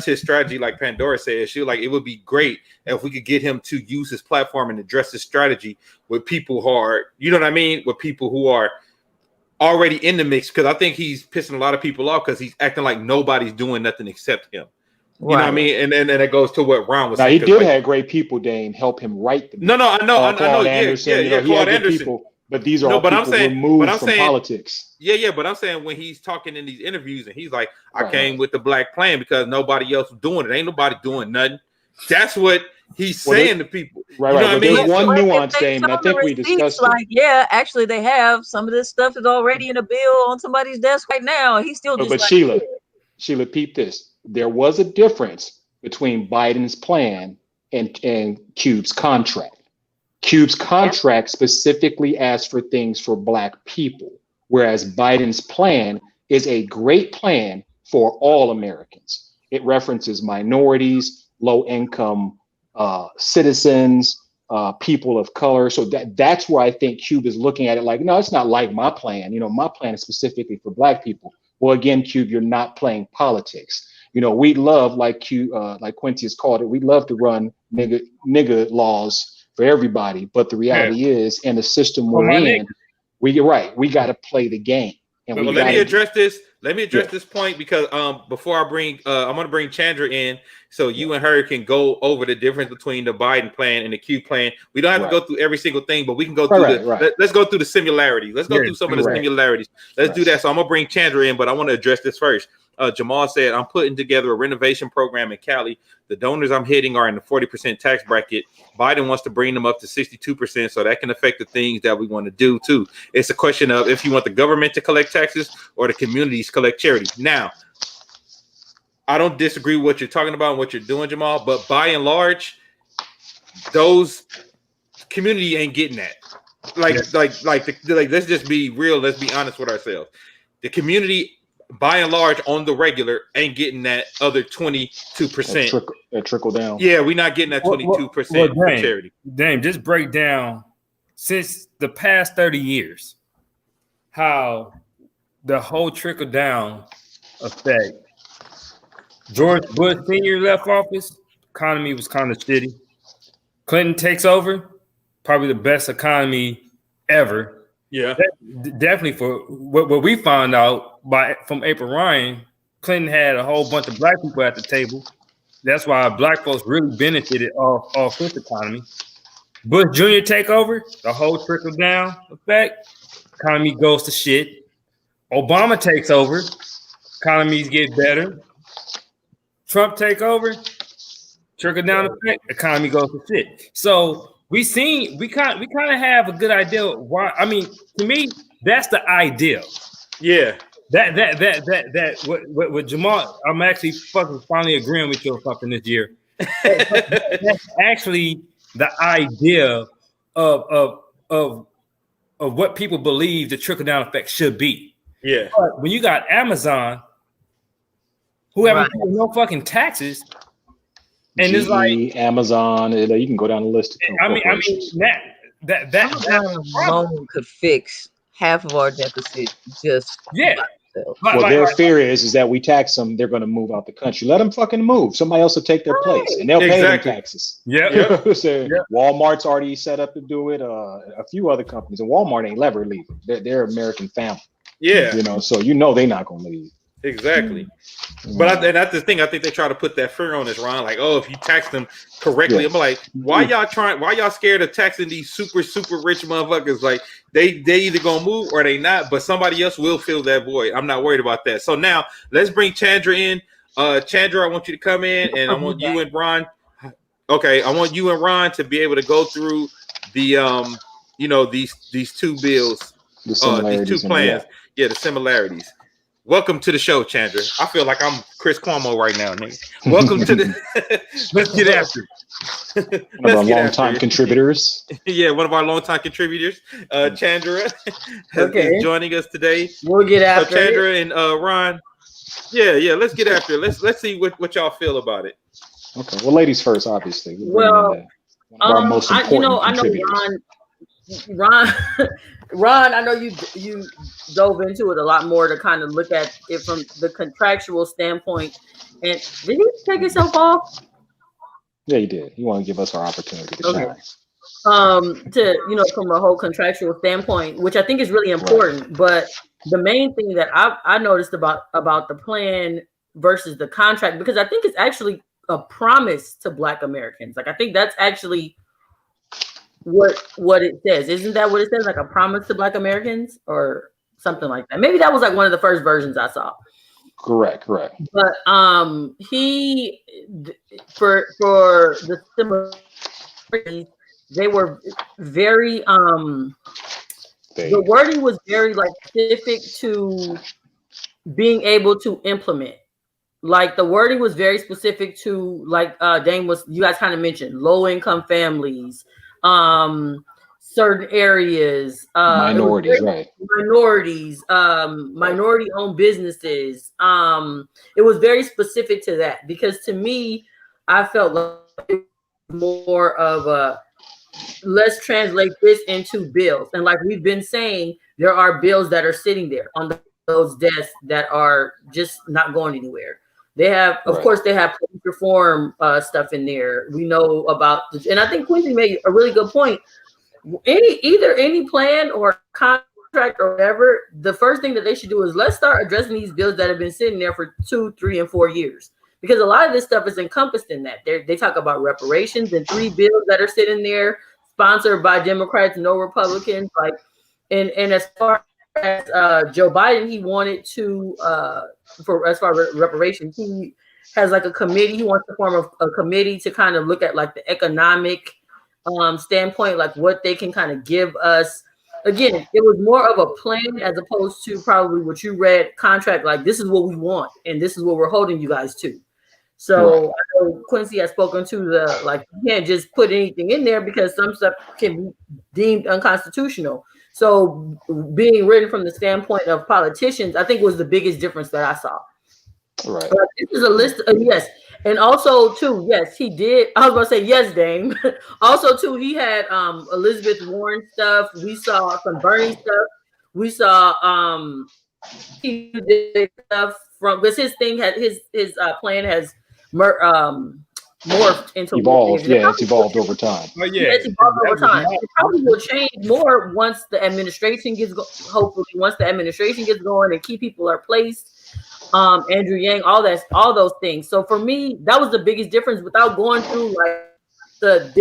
Speaker 2: his strategy, like Pandora said. She like it would be great if we could get him to use his platform and address his strategy with people who are, you know what I mean, with people who are already in the mix. Because I think he's pissing a lot of people off because he's acting like nobody's doing nothing except him. You know what I mean? And it goes to what Ron was saying.
Speaker 3: Now, he did have great people, Dame, help him write the book.
Speaker 2: No, I know.
Speaker 3: Claude Anderson,
Speaker 2: Claude Anderson.
Speaker 3: People, but these are all people removed from politics.
Speaker 2: Yeah, but I'm saying when he's talking in these interviews and he's like, I came with the black plan because nobody else was doing it. Ain't nobody doing nothing. That's what he's saying to people.
Speaker 3: Right,
Speaker 2: you know
Speaker 3: right. But there's one nuance, Dame, and I think we discussed
Speaker 4: like, yeah, actually they have. Some of this stuff is already in a bill on somebody's desk right now. He's still just
Speaker 3: but
Speaker 4: like,
Speaker 3: Sheila, peep this. There was a difference between Biden's plan and Cube's contract. Cube's contract specifically asked for things for black people, whereas Biden's plan is a great plan for all Americans. It references minorities, low-income citizens, people of color. So that's where I think Cube is looking at it like, no, it's not like my plan. You know, my plan is specifically for black people. Well, again, Cube, you're not playing politics. You know, we love, like Quincy has called it, we love to run nigga laws for everybody. But the reality is, in the system we're in, we got to play the game. And
Speaker 2: let me address this. Let me address this point because before I bring, I'm going to bring Chandra in so you and her can go over the difference between the Biden plan and the Q plan. We don't have to go through every single thing, but we can go through let's go through the similarities. Let's go through some of the similarities. Let's do that. So I'm going to bring Chandra in, but I want to address this first. Jamal said, I'm putting together a renovation program in Cali. The donors I'm hitting are in the 40% tax bracket. Biden wants to bring them up to 62%, so that can affect the things that we want to do too. It's a question of if you want the government to collect taxes or the communities collect charity. Now, I don't disagree with what you're talking about and what you're doing, Jamal, but by and large, those community ain't getting that. Let's just be real. Let's be honest with ourselves. The community, by and large, on the regular, ain't getting that other 22%.
Speaker 3: That trickle down.
Speaker 2: Yeah, we're not getting that 22% for charity.
Speaker 5: Dame, just break down since the past 30 years how the whole trickle down effect. George Bush Sr. left office, economy was kind of shitty. Clinton takes over, probably the best economy ever.
Speaker 2: Yeah,
Speaker 5: definitely. For what we found out from April Ryan, Clinton had a whole bunch of black people at the table. That's why black folks really benefited off this economy. Bush Jr. take over, the whole trickle down effect, economy goes to shit. Obama takes over, economies get better. Trump take over, trickle down effect, economy goes to shit. So we kind of have a good idea why. I mean, to me, that's the ideal.
Speaker 2: Yeah.
Speaker 5: That what Jamal, I'm actually fucking finally agreeing with you on something this year. That's actually the idea of what people believe the trickle down effect should be.
Speaker 2: Yeah.
Speaker 5: But when you got Amazon, who haven't paid no fucking taxes, and it's like
Speaker 3: Amazon, you can go down the list.
Speaker 5: I mean that
Speaker 4: loan could fix half of our deficit. Just
Speaker 3: Well, their fear is that we tax them, they're going to move out the country. Let them fucking move. Somebody else will take their place, and they'll pay them taxes. Walmart's already set up to do it. A few other companies, and Walmart ain't never leaving. They're American family.
Speaker 2: Yeah,
Speaker 3: so they're not going to leave.
Speaker 2: Exactly. But and that's the thing. I think they try to put that fear on us, Ron. Like, oh, if you tax them correctly, I'm like, why y'all scared of taxing these super rich motherfuckers? Like, they either gonna move or they not. But somebody else will fill that void. I'm not worried about that. So now let's bring Chandra in. Chandra, I want you to come in, and I want you and Ron. Okay, I want you and Ron to be able to go through the these two bills, these two plans. Yeah, the similarities. Welcome to the show, Chandra. I feel like I'm Chris Cuomo right now, nigga. Welcome to the. Let's get after it.
Speaker 3: One of our longtime contributors.
Speaker 2: Yeah, one of our longtime contributors, Chandra, is joining us today.
Speaker 6: We'll get after
Speaker 2: Chandra and Ron. Yeah, let's get after it. Let's see what y'all feel about it.
Speaker 3: Okay, well, ladies first, obviously.
Speaker 6: Well,
Speaker 3: our most important
Speaker 6: I know Ron, I know you dove into it a lot more to kind of look at it from the contractual standpoint. And did he take himself off?
Speaker 3: Yeah, he did. He wanted to give us our opportunity to shine.
Speaker 6: From a whole contractual standpoint, which I think is really important. Right. But the main thing that I noticed about the plan versus the contract, because I think it's actually a promise to Black Americans. Like, I think that's actually what it says. Isn't that what it says? Like a promise to Black Americans or something like that. Maybe that was like one of the first versions I saw.
Speaker 3: Correct.
Speaker 6: But he for the similarities, they were very the wording was very like specific to being able to implement. Like the wording was very specific to, like you guys kind of mentioned, low income families, certain areas,
Speaker 3: minorities, right?
Speaker 6: Minority owned businesses. It was very specific to that, because to me, I felt like more of a, let's translate this into bills. And like we've been saying, there are bills that are sitting there on those desks that are just not going anywhere. They have, of course, they have police reform stuff in there. We know about, and I think Quincy made a really good point. Any plan or contract or whatever, the first thing that they should do is let's start addressing these bills that have been sitting there for 2, 3, and 4 years. Because a lot of this stuff is encompassed in that. They talk about reparations and 3 bills that are sitting there, sponsored by Democrats, no Republicans. Like, and as far as Joe Biden, he wanted to, as far as reparations, he has like a committee. He wants to form a committee to kind of look at like the economic standpoint, like what they can kind of give us. Again, it was more of a plan as opposed to probably what you read contract. Like, this is what we want, and this is what we're holding you guys to. So I know Quincy has spoken to the, like, you can't just put anything in there because some stuff can be deemed unconstitutional. So being written from the standpoint of politicians, I think was the biggest difference that I saw.
Speaker 3: Right.
Speaker 6: But this is a list of, yes. And also too, yes, he did. I was going to say, yes, Dame. Also too, he had Elizabeth Warren stuff. We saw some Bernie stuff. We saw he did stuff from, because his thing had his plan has morphed into
Speaker 3: evolved. Yeah, it's evolved over time.
Speaker 6: Oh, yeah, it's evolved over time. It probably will change more once the administration gets hopefully once the administration gets going and key people are placed. Andrew Yang, all those things. So for me, that was the biggest difference. Without going through like the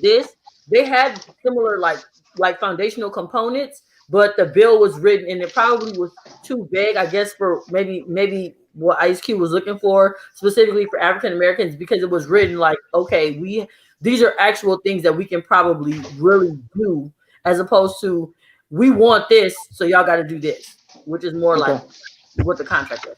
Speaker 6: this, they had similar like foundational components, but the bill was written and it probably was too vague, I guess, for maybe what Ice Cube was looking for, specifically for African Americans, because it was written like, okay, these are actual things that we can probably really do, as opposed to we want this, so y'all got to do this, which is more like what the contract is.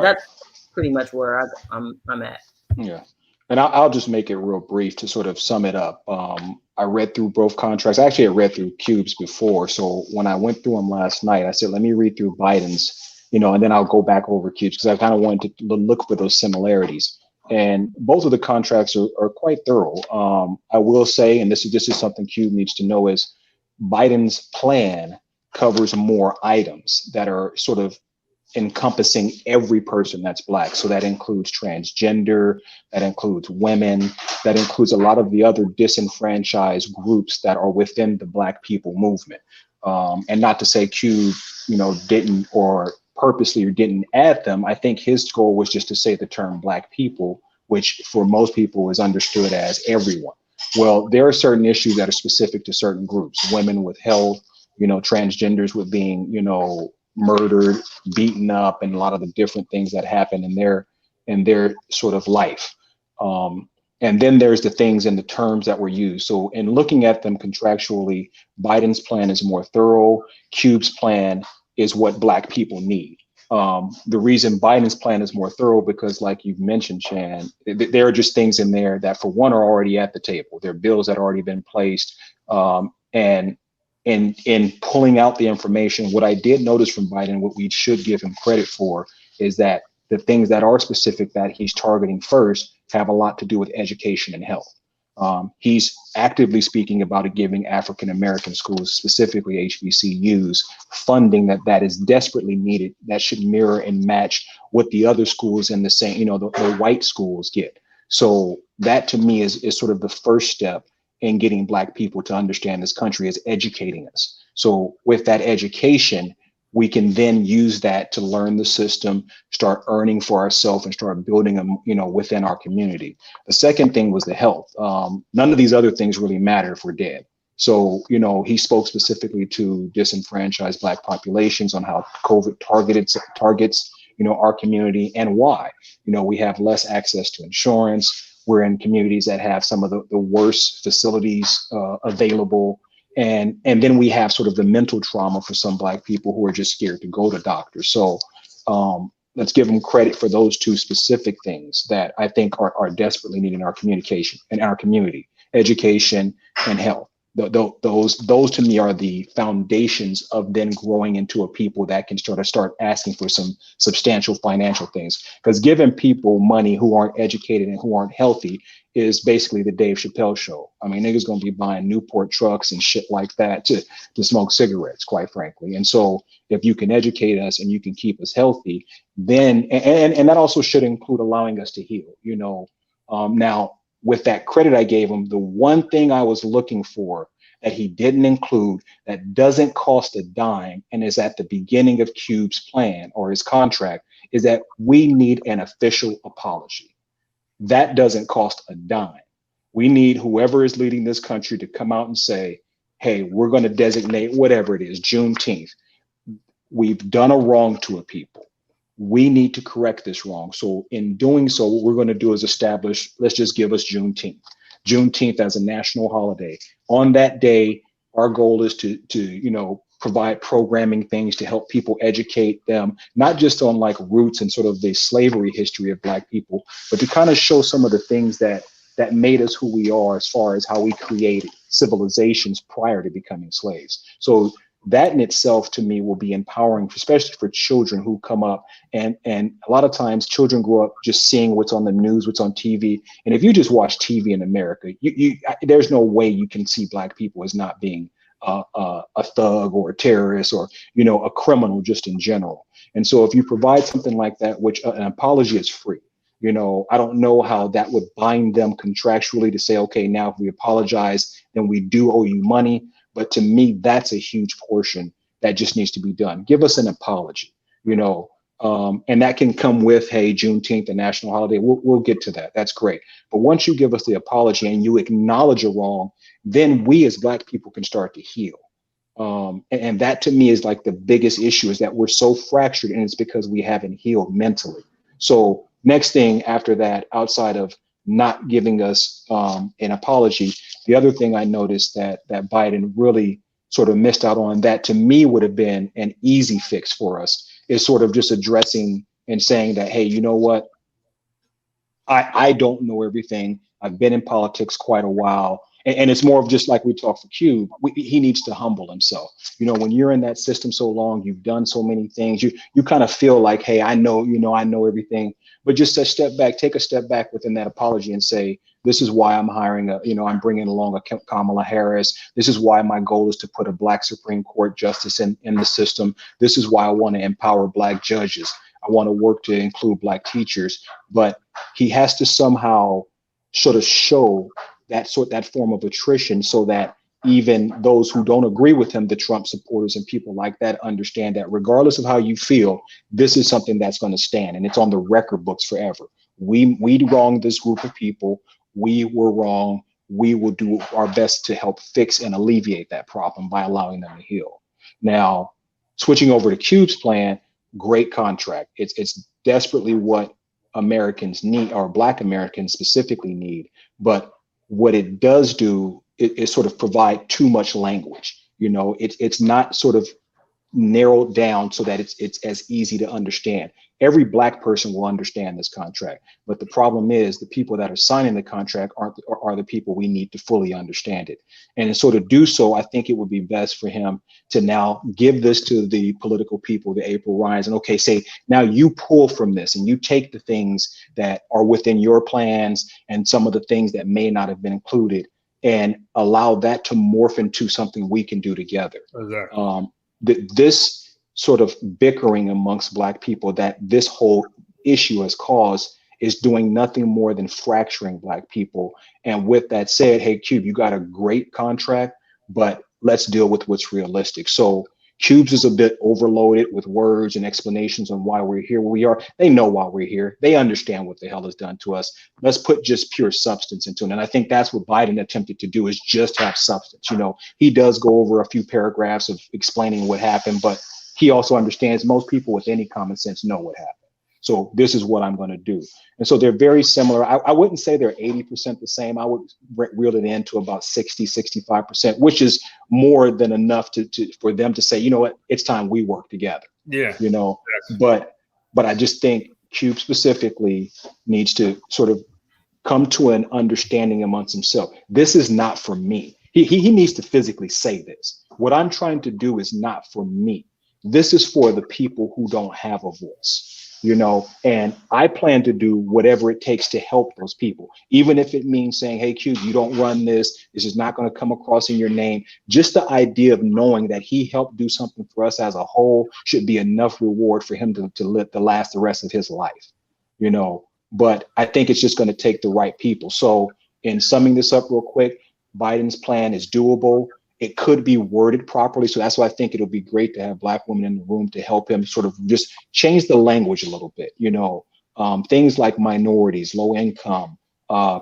Speaker 6: That's pretty much where I'm at.
Speaker 3: Yeah, and I'll just make it real brief to sort of sum it up. I read through both contracts. Actually, I read through Cube's before, so when I went through them last night, I said, let me read through Biden's. And then I'll go back over Cube's because I kind of wanted to look for those similarities. And both of the contracts are quite thorough. I will say, and this is something Cube needs to know, is Biden's plan covers more items that are sort of encompassing every person that's Black. So that includes transgender, that includes women, that includes a lot of the other disenfranchised groups that are within the Black people movement. And not to say Cube, didn't or purposely or didn't add them. I think his goal was just to say the term Black people, which for most people is understood as everyone. Well, there are certain issues that are specific to certain groups, women with health, transgenders with being, murdered, beaten up, and a lot of the different things that happen in their sort of life. And then there's the things and the terms that were used. So in looking at them contractually, Biden's plan is more thorough. Cube's plan is what Black people need. The reason Biden's plan is more thorough because, like you've mentioned, Shan, there are just things in there that, for one, are already at the table. There are bills that have already been placed. And in pulling out the information, what I did notice from Biden, what we should give him credit for, is that the things that are specific that he's targeting first have a lot to do with education and health. He's actively speaking about it, giving African-American schools, specifically HBCUs, funding that is desperately needed, that should mirror and match what the other schools in the same, the white schools get. So that to me is sort of the first step in getting Black people to understand this country, is educating us. So with that education, we can then use that to learn the system, start earning for ourselves, and start building them, within our community. The second thing was the health. None of these other things really matter if we're dead. So, he spoke specifically to disenfranchised Black populations, on how COVID targets, our community, and why. We have less access to insurance. We're in communities that have some of the worst facilities available. And then we have sort of the mental trauma for some Black people who are just scared to go to doctors. So let's give them credit for those two specific things that I think are desperately needed in our communication, in our community: education and health. Those to me are the foundations of then growing into a people that can start asking for some substantial financial things. Because giving people money who aren't educated and who aren't healthy is basically the Dave Chappelle show. I mean, niggas gonna be buying Newport trucks and shit like that to smoke cigarettes, quite frankly. And so if you can educate us and you can keep us healthy, then, and that also should include allowing us to heal, now, with that credit I gave him, the one thing I was looking for that he didn't include, that doesn't cost a dime and is at the beginning of Cube's plan or his contract, is that we need an official apology. That doesn't cost a dime. We need whoever is leading this country to come out and say, hey, we're going to designate whatever it is, Juneteenth. We've done a wrong to a people. We need to correct this wrong. So in doing so, what we're going to do is establish, let's just give us Juneteenth as a national holiday. On that day, our goal is to provide programming things to help people, educate them, not just on like roots and sort of the slavery history of Black people, but to kind of show some of the things that made us who we are, as far as how we created civilizations prior to becoming slaves. So that in itself, to me, will be empowering, especially for children who come up. And a lot of times children grow up just seeing what's on the news, what's on TV. And if you just watch TV in America, there's no way you can see Black people as not being a thug or a terrorist or, a criminal just in general. And so if you provide something like that, which an apology is free, I don't know how that would bind them contractually to say, okay, now if we apologize, then we do owe you money. But to me, that's a huge portion that just needs to be done. Give us an apology, and that can come with, hey, Juneteenth, a national holiday. We'll get to that. That's great. But once you give us the apology and you acknowledge a wrong, then we as Black people can start to heal. And that to me is like the biggest issue, is that we're so fractured, and it's because we haven't healed mentally. So next thing after that, outside of not giving us an apology, the other thing I noticed that Biden really sort of missed out on, that to me would have been an easy fix for us, is sort of just addressing and saying that, hey, you know what? I don't know everything. I've been in politics quite a while. And it's more of just like we talk for Cube, he needs to humble himself. When you're in that system so long, you've done so many things, you kind of feel like, hey, I know everything. But just take a step back within that apology and say, this is why I'm hiring I'm bringing along a Kamala Harris. This is why my goal is to put a Black Supreme Court justice in the system. This is why I want to empower Black judges. I want to work to include Black teachers. But he has to somehow sort of show that form of attrition, so that even those who don't agree with him, the Trump supporters and people like that, understand that regardless of how you feel, this is something that's going to stand, and it's on the record books forever. We wronged this group of people. We were wrong. We will do our best to help fix and alleviate that problem by allowing them to heal. Now, switching over to Cube's plan, great contract. It's desperately what Americans need, or Black Americans specifically need. But what it does do is sort of provide too much language. You know, it's not sort of narrowed down so that it's as easy to understand. Every Black person will understand this contract, but the problem is the people that are signing the contract are the people we need to fully understand it. And so to do so, I think it would be best for him to now give this to the political people, the April Ryans, and okay, say, now you pull from this and you take the things that are within your plans and some of the things that may not have been included, and allow that to morph into something we can do together.
Speaker 5: Exactly.
Speaker 3: This sort of bickering amongst Black people that this whole issue has caused is doing nothing more than fracturing Black people. And with that said, hey, Cube, you got a great contract, but let's deal with what's realistic. So Cube's is a bit overloaded with words and explanations on why we're here where we are. They know why we're here. They understand what the hell is done to us. Let's put just pure substance into it. And I think that's what Biden attempted to do, is just have substance. You know, he does go over a few paragraphs of explaining what happened, but he also understands most people with any common sense know what happened. So this is what I'm going to do. And so they're very similar. I wouldn't say they're 80% the same. I would reel it in to about 60, 65%, which is more than enough for them to say, you know what, it's time we work together.
Speaker 5: Yeah.
Speaker 3: You know, but I just think Cube specifically needs to sort of come to an understanding amongst himself. This is not for me. He needs to physically say this. What I'm trying to do is not for me. This is for the people who don't have a voice, you know, and I plan to do whatever it takes to help those people, even if it means saying, hey, Cube, you don't run this. This is not going to come across in your name. Just the idea of knowing that he helped do something for us as a whole should be enough reward for him to live the rest of his life, you know. But I think it's just going to take the right people. So in summing this up real quick, Biden's plan is doable. It could be worded properly. So that's why I think it'll be great to have Black women in the room to help him sort of just change the language a little bit. You know, things like minorities, low income,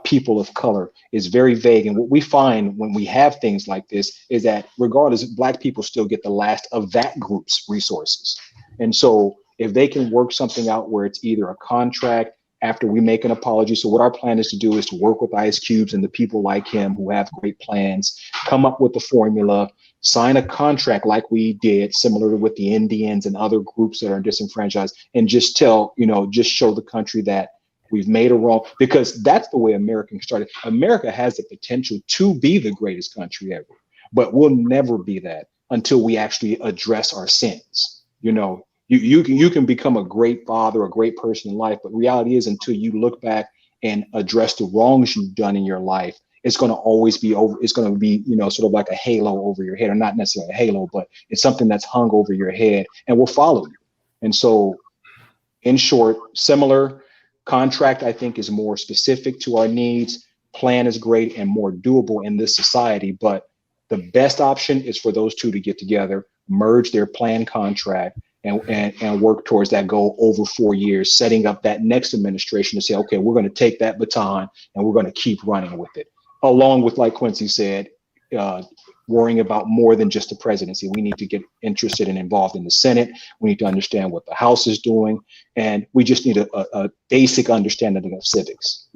Speaker 3: people of color is very vague. And what we find when we have things like this is that regardless, Black people still get the last of that group's resources. And so if they can work something out where it's either a contract after we make an apology. So what our plan is to do is to work with Ice Cubes and the people like him who have great plans, come up with the formula, sign a contract like we did, similar to with the Indians and other groups that are disenfranchised, and just just show the country that we've made a wrong, because that's the way America started. America has the potential to be the greatest country ever, but we'll never be that until we actually address our sins. You know, you can become a great father, a great person in life, but reality is until you look back and address the wrongs you've done in your life, it's going to always be over. It's going to be, sort of like a halo over your head, or not necessarily a halo, but it's something that's hung over your head and will follow you. And so, in short, similar contract, I think, is more specific to our needs. Plan is great and more doable in this society, but the best option is for those two to get together, merge their plan contract, and work towards that goal over 4 years, setting up that next administration to say, okay, we're going to take that baton and we're going to keep running with it. Along with, like Quincy said, worrying about more than just the presidency. We need to get interested and involved in the Senate. We need to understand what the House is doing. And we just need a basic understanding of civics.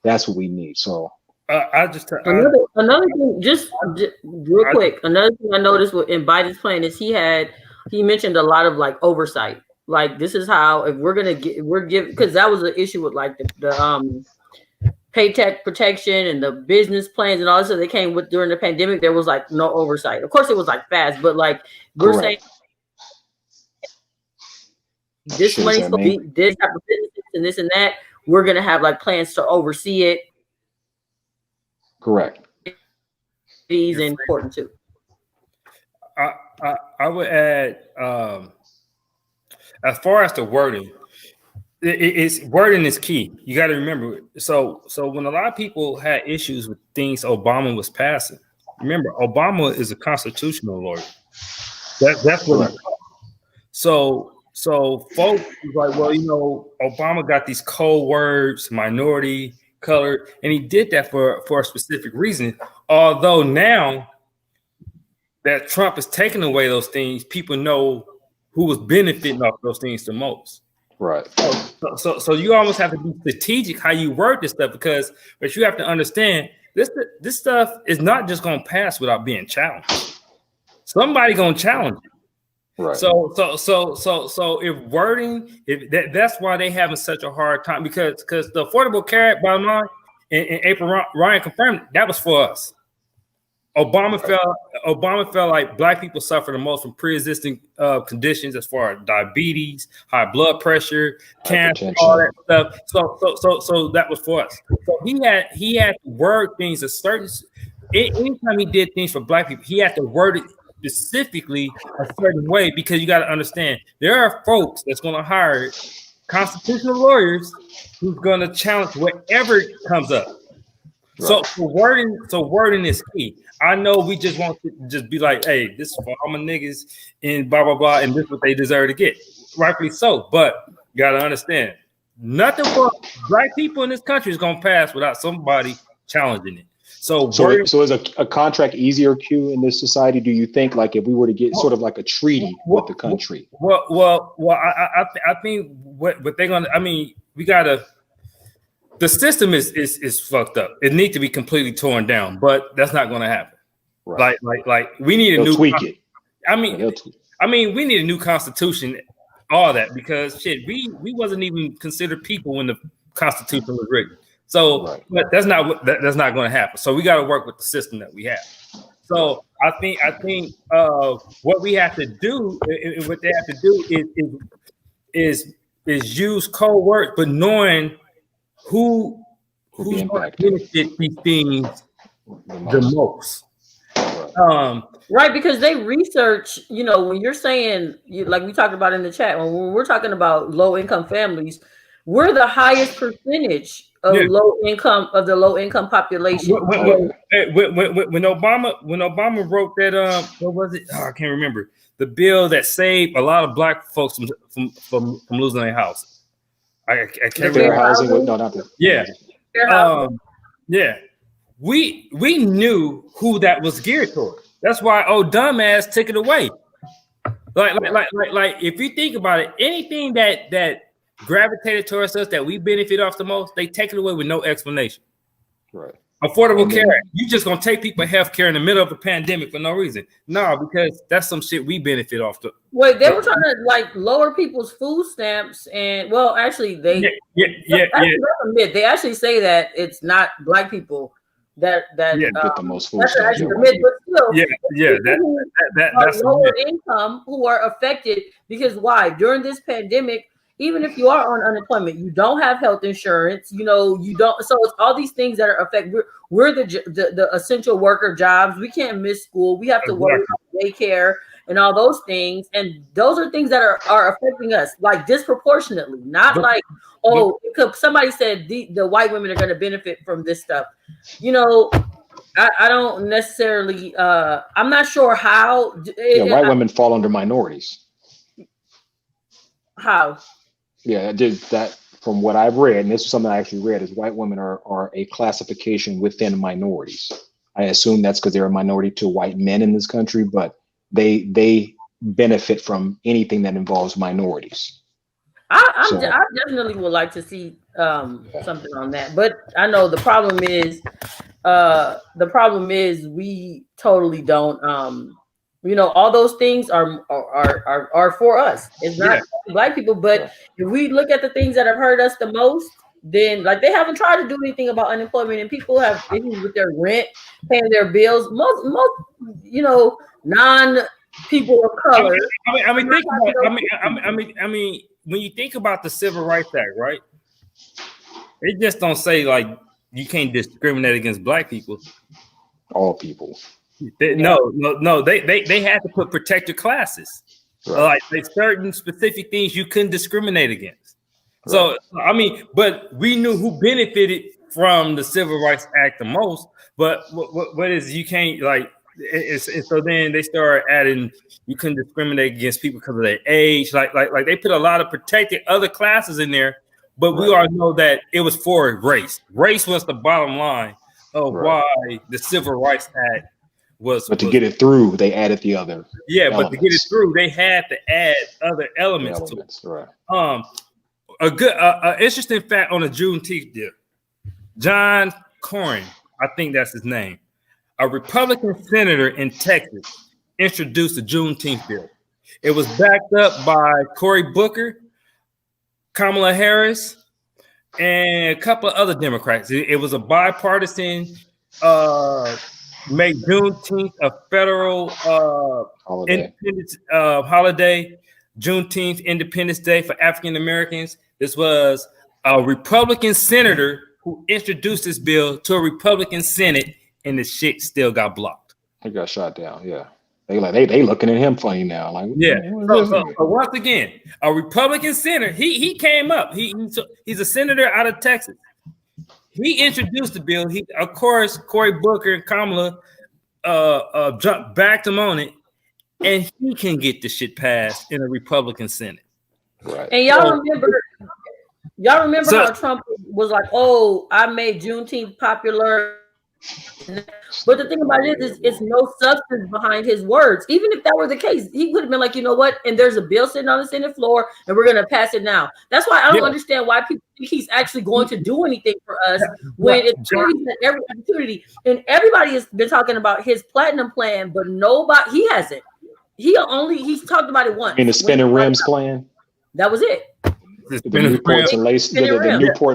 Speaker 3: That's what we need. So
Speaker 6: another thing, just real quick, another thing I noticed in Biden's plan is he mentioned a lot of like oversight. Like, this is how, if we're giving, because that was an issue with like the paycheck protection and the business plans and all this that they came with during the pandemic. There was like no oversight. Of course, it was like fast, but like we're saying, this money's supposed to be this type of business and this and that. We're gonna have like plans to oversee it.
Speaker 3: Correct.
Speaker 6: These are important too.
Speaker 5: I would add, as far as the wording, wording is key. You got to remember. So when a lot of people had issues with things Obama was passing, remember, Obama is a constitutional lawyer. That's what. So folks was like, well, you know, Obama got these code words, minority, color, and he did that for a specific reason. Although now that Trump is taking away those things, people know who was benefiting off those things the most.
Speaker 3: Right.
Speaker 5: So you almost have to be strategic how you word this stuff, but you have to understand this stuff is not just going to pass without being challenged. Somebody going to challenge it.
Speaker 3: Right.
Speaker 5: So if wording, that's why they having such a hard time, because the Affordable Care Act, bottom line, and April Ryan confirmed that was for us. Obama felt like black people suffer the most from pre-existing conditions as far as diabetes, high blood pressure, cancer, all that stuff. So that was for us. So he had to word things a certain. Anytime he did things for black people, he had to word it specifically a certain way, because you got to understand there are folks that's going to hire constitutional lawyers who's going to challenge whatever comes up. Right. So wording is key. I know we just want to just be like, hey, this is for all my niggas and blah blah blah, and this is what they deserve to get, rightfully so. But you got to understand, nothing for black people in this country is going to pass without somebody challenging it. So
Speaker 3: is a contract easier, Q, in this society? Do you think, like, if we were to get sort of like a treaty with the country?
Speaker 5: Well, I think what they're gonna. I mean, we gotta. The system is fucked up. It needs to be completely torn down, but that's not going to happen. Right. Like we need a new
Speaker 3: tweak it.
Speaker 5: I mean, we need a new constitution, all that, because shit, we wasn't even considered people when the Constitution was written. So, but that's not going to happen. So we got to work with the system that we have. So I think what we have to do, and what they have to do is use code words, but knowing who's going to benefit these things the most.
Speaker 6: Right, because they research, you know, when you're saying, like we talked about in the chat, when we're talking about low income families, we're the highest percentage of the low income population.
Speaker 5: When Obama wrote that, what was it? Oh, I can't remember. The bill that saved a lot of black folks from losing their house. I can't remember.
Speaker 3: Housing, no, not that.
Speaker 5: Yeah. Yeah. We knew who that was geared toward. That's why old dumbass took it away. Like if you think about it, anything that gravitated towards us that we benefit off the most, they take it away with no explanation.
Speaker 3: Right.
Speaker 5: Affordable care. You just gonna take people health care in the middle of a pandemic for no reason. No, because that's some shit we benefit off the.
Speaker 6: Wait, they were trying to like lower people's food stamps, and well, actually, they they actually say that it's not black people that
Speaker 3: get the most food
Speaker 6: stamps. That's actually a myth, but still, that's lower income who are affected, because why? During this pandemic, even if you are on unemployment, you don't have health insurance, you know, you don't. So it's all these things that are affected. We're the essential worker jobs. We can't miss school. We have to worry about daycare and all those things. And those are things that are affecting us like disproportionately, not like, because somebody said the white women are going to benefit from this stuff. You know, I don't necessarily, I'm not sure how.
Speaker 3: White women fall under minorities.
Speaker 6: How?
Speaker 3: Yeah, that from what I've read, and this is something I actually read, is white women are a classification within minorities. I assume that's because they're a minority to white men in this country, but they benefit from anything that involves minorities.
Speaker 6: I definitely would like to see something on that, but I know the problem is we totally don't. You know, all those things are for us. It's not black people, but if we look at the things that have hurt us the most, then like they haven't tried to do anything about unemployment, and people have issues with their rent, paying their bills. Most you know, non people of color.
Speaker 5: I mean, when you think about the Civil Rights Act, right? They just don't say like you can't discriminate against black people.
Speaker 3: All people.
Speaker 5: No. They had to put protected classes, like certain specific things you couldn't discriminate against. Right. So I mean, but we knew who benefited from the Civil Rights Act the most. But what is you can't like it's so then they start adding you couldn't discriminate against people because of their age. Like they put a lot of protected other classes in there, but we all know that it was for race. Race was the bottom line of why the Civil Rights Act was. But
Speaker 3: to get it through, they added the other.
Speaker 5: Yeah, but to get it through, they had to add other elements to it.
Speaker 3: Right.
Speaker 5: A good, interesting fact on the Juneteenth deal. John Cornyn, I think that's his name, a Republican senator in Texas, introduced the Juneteenth bill. It was backed up by Cory Booker, Kamala Harris, and a couple of other Democrats. It was a bipartisan, make Juneteenth a federal independence holiday. Juneteenth, Independence Day for African Americans. This was a Republican senator who introduced this bill to a Republican Senate, and the shit still got blocked.
Speaker 3: He got shot down. Yeah, they looking at him funny now. Like,
Speaker 5: so once again, a Republican senator. He came up. He's a senator out of Texas. He introduced the bill. Of course, Cory Booker and Kamala backed him on it, and he can get the shit passed in a Republican Senate.
Speaker 3: Right.
Speaker 6: And y'all remember how Trump was like, "Oh, I made Juneteenth popular." But the thing about it is, it's no substance behind his words. Even if that were the case, he would have been like, you know what? And there's a bill sitting on the Senate floor, and we're going to pass it now. That's why I don't understand why people think he's actually going to do anything for us when it's every opportunity. And everybody has been talking about his platinum plan, but nobody, he hasn't. He's talked about it once.
Speaker 3: In the spinning rims plan?
Speaker 6: That was it.
Speaker 3: The Newport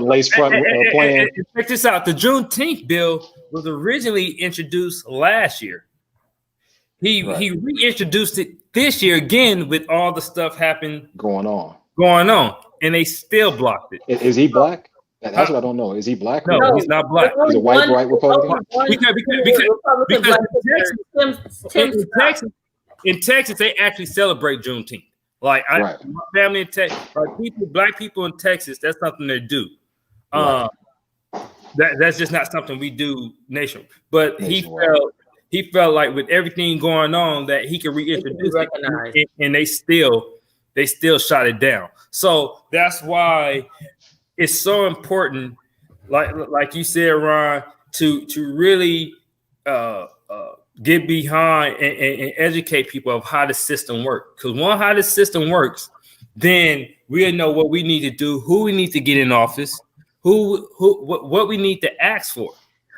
Speaker 3: and lace front plan.
Speaker 5: Check this out. The Juneteenth bill was originally introduced last year. He reintroduced it this year again with all the stuff going on, and they still blocked it.
Speaker 3: Is he black? That's what I don't know. Is he black?
Speaker 5: No, he's not black.
Speaker 3: He's a white Republican.
Speaker 5: Because in Texas, they actually celebrate Juneteenth. Like my family in Texas, black people in Texas, that's something they do. That's just not something we do nationally. But he felt like with everything going on that he could reintroduce it, and they still shot it down. So that's why it's so important, like you said, Ron, to really get behind and educate people of how the system works. Because how the system works, then we'll know what we need to do, who we need to get in office, what we need to ask for.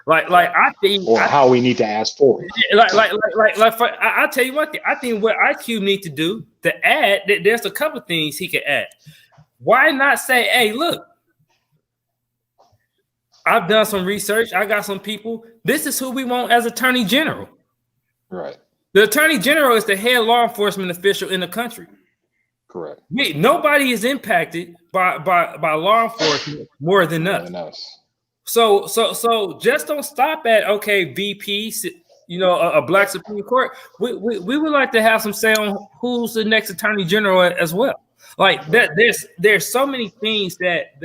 Speaker 5: I think,
Speaker 3: or how we need to ask for it.
Speaker 5: I'll tell you one thing. I think what IQ need to do to add, there's a couple of things he could add. Why not say, hey, look, I've done some research. I got some people. This is who we want as Attorney General.
Speaker 3: Right.
Speaker 5: The Attorney General is the head law enforcement official in the country.
Speaker 3: Correct.
Speaker 5: Nobody is impacted by law enforcement more than us. So just don't stop at VP, a black Supreme Court. We would like to have some say on who's the next Attorney General as well. Like that, there's so many things that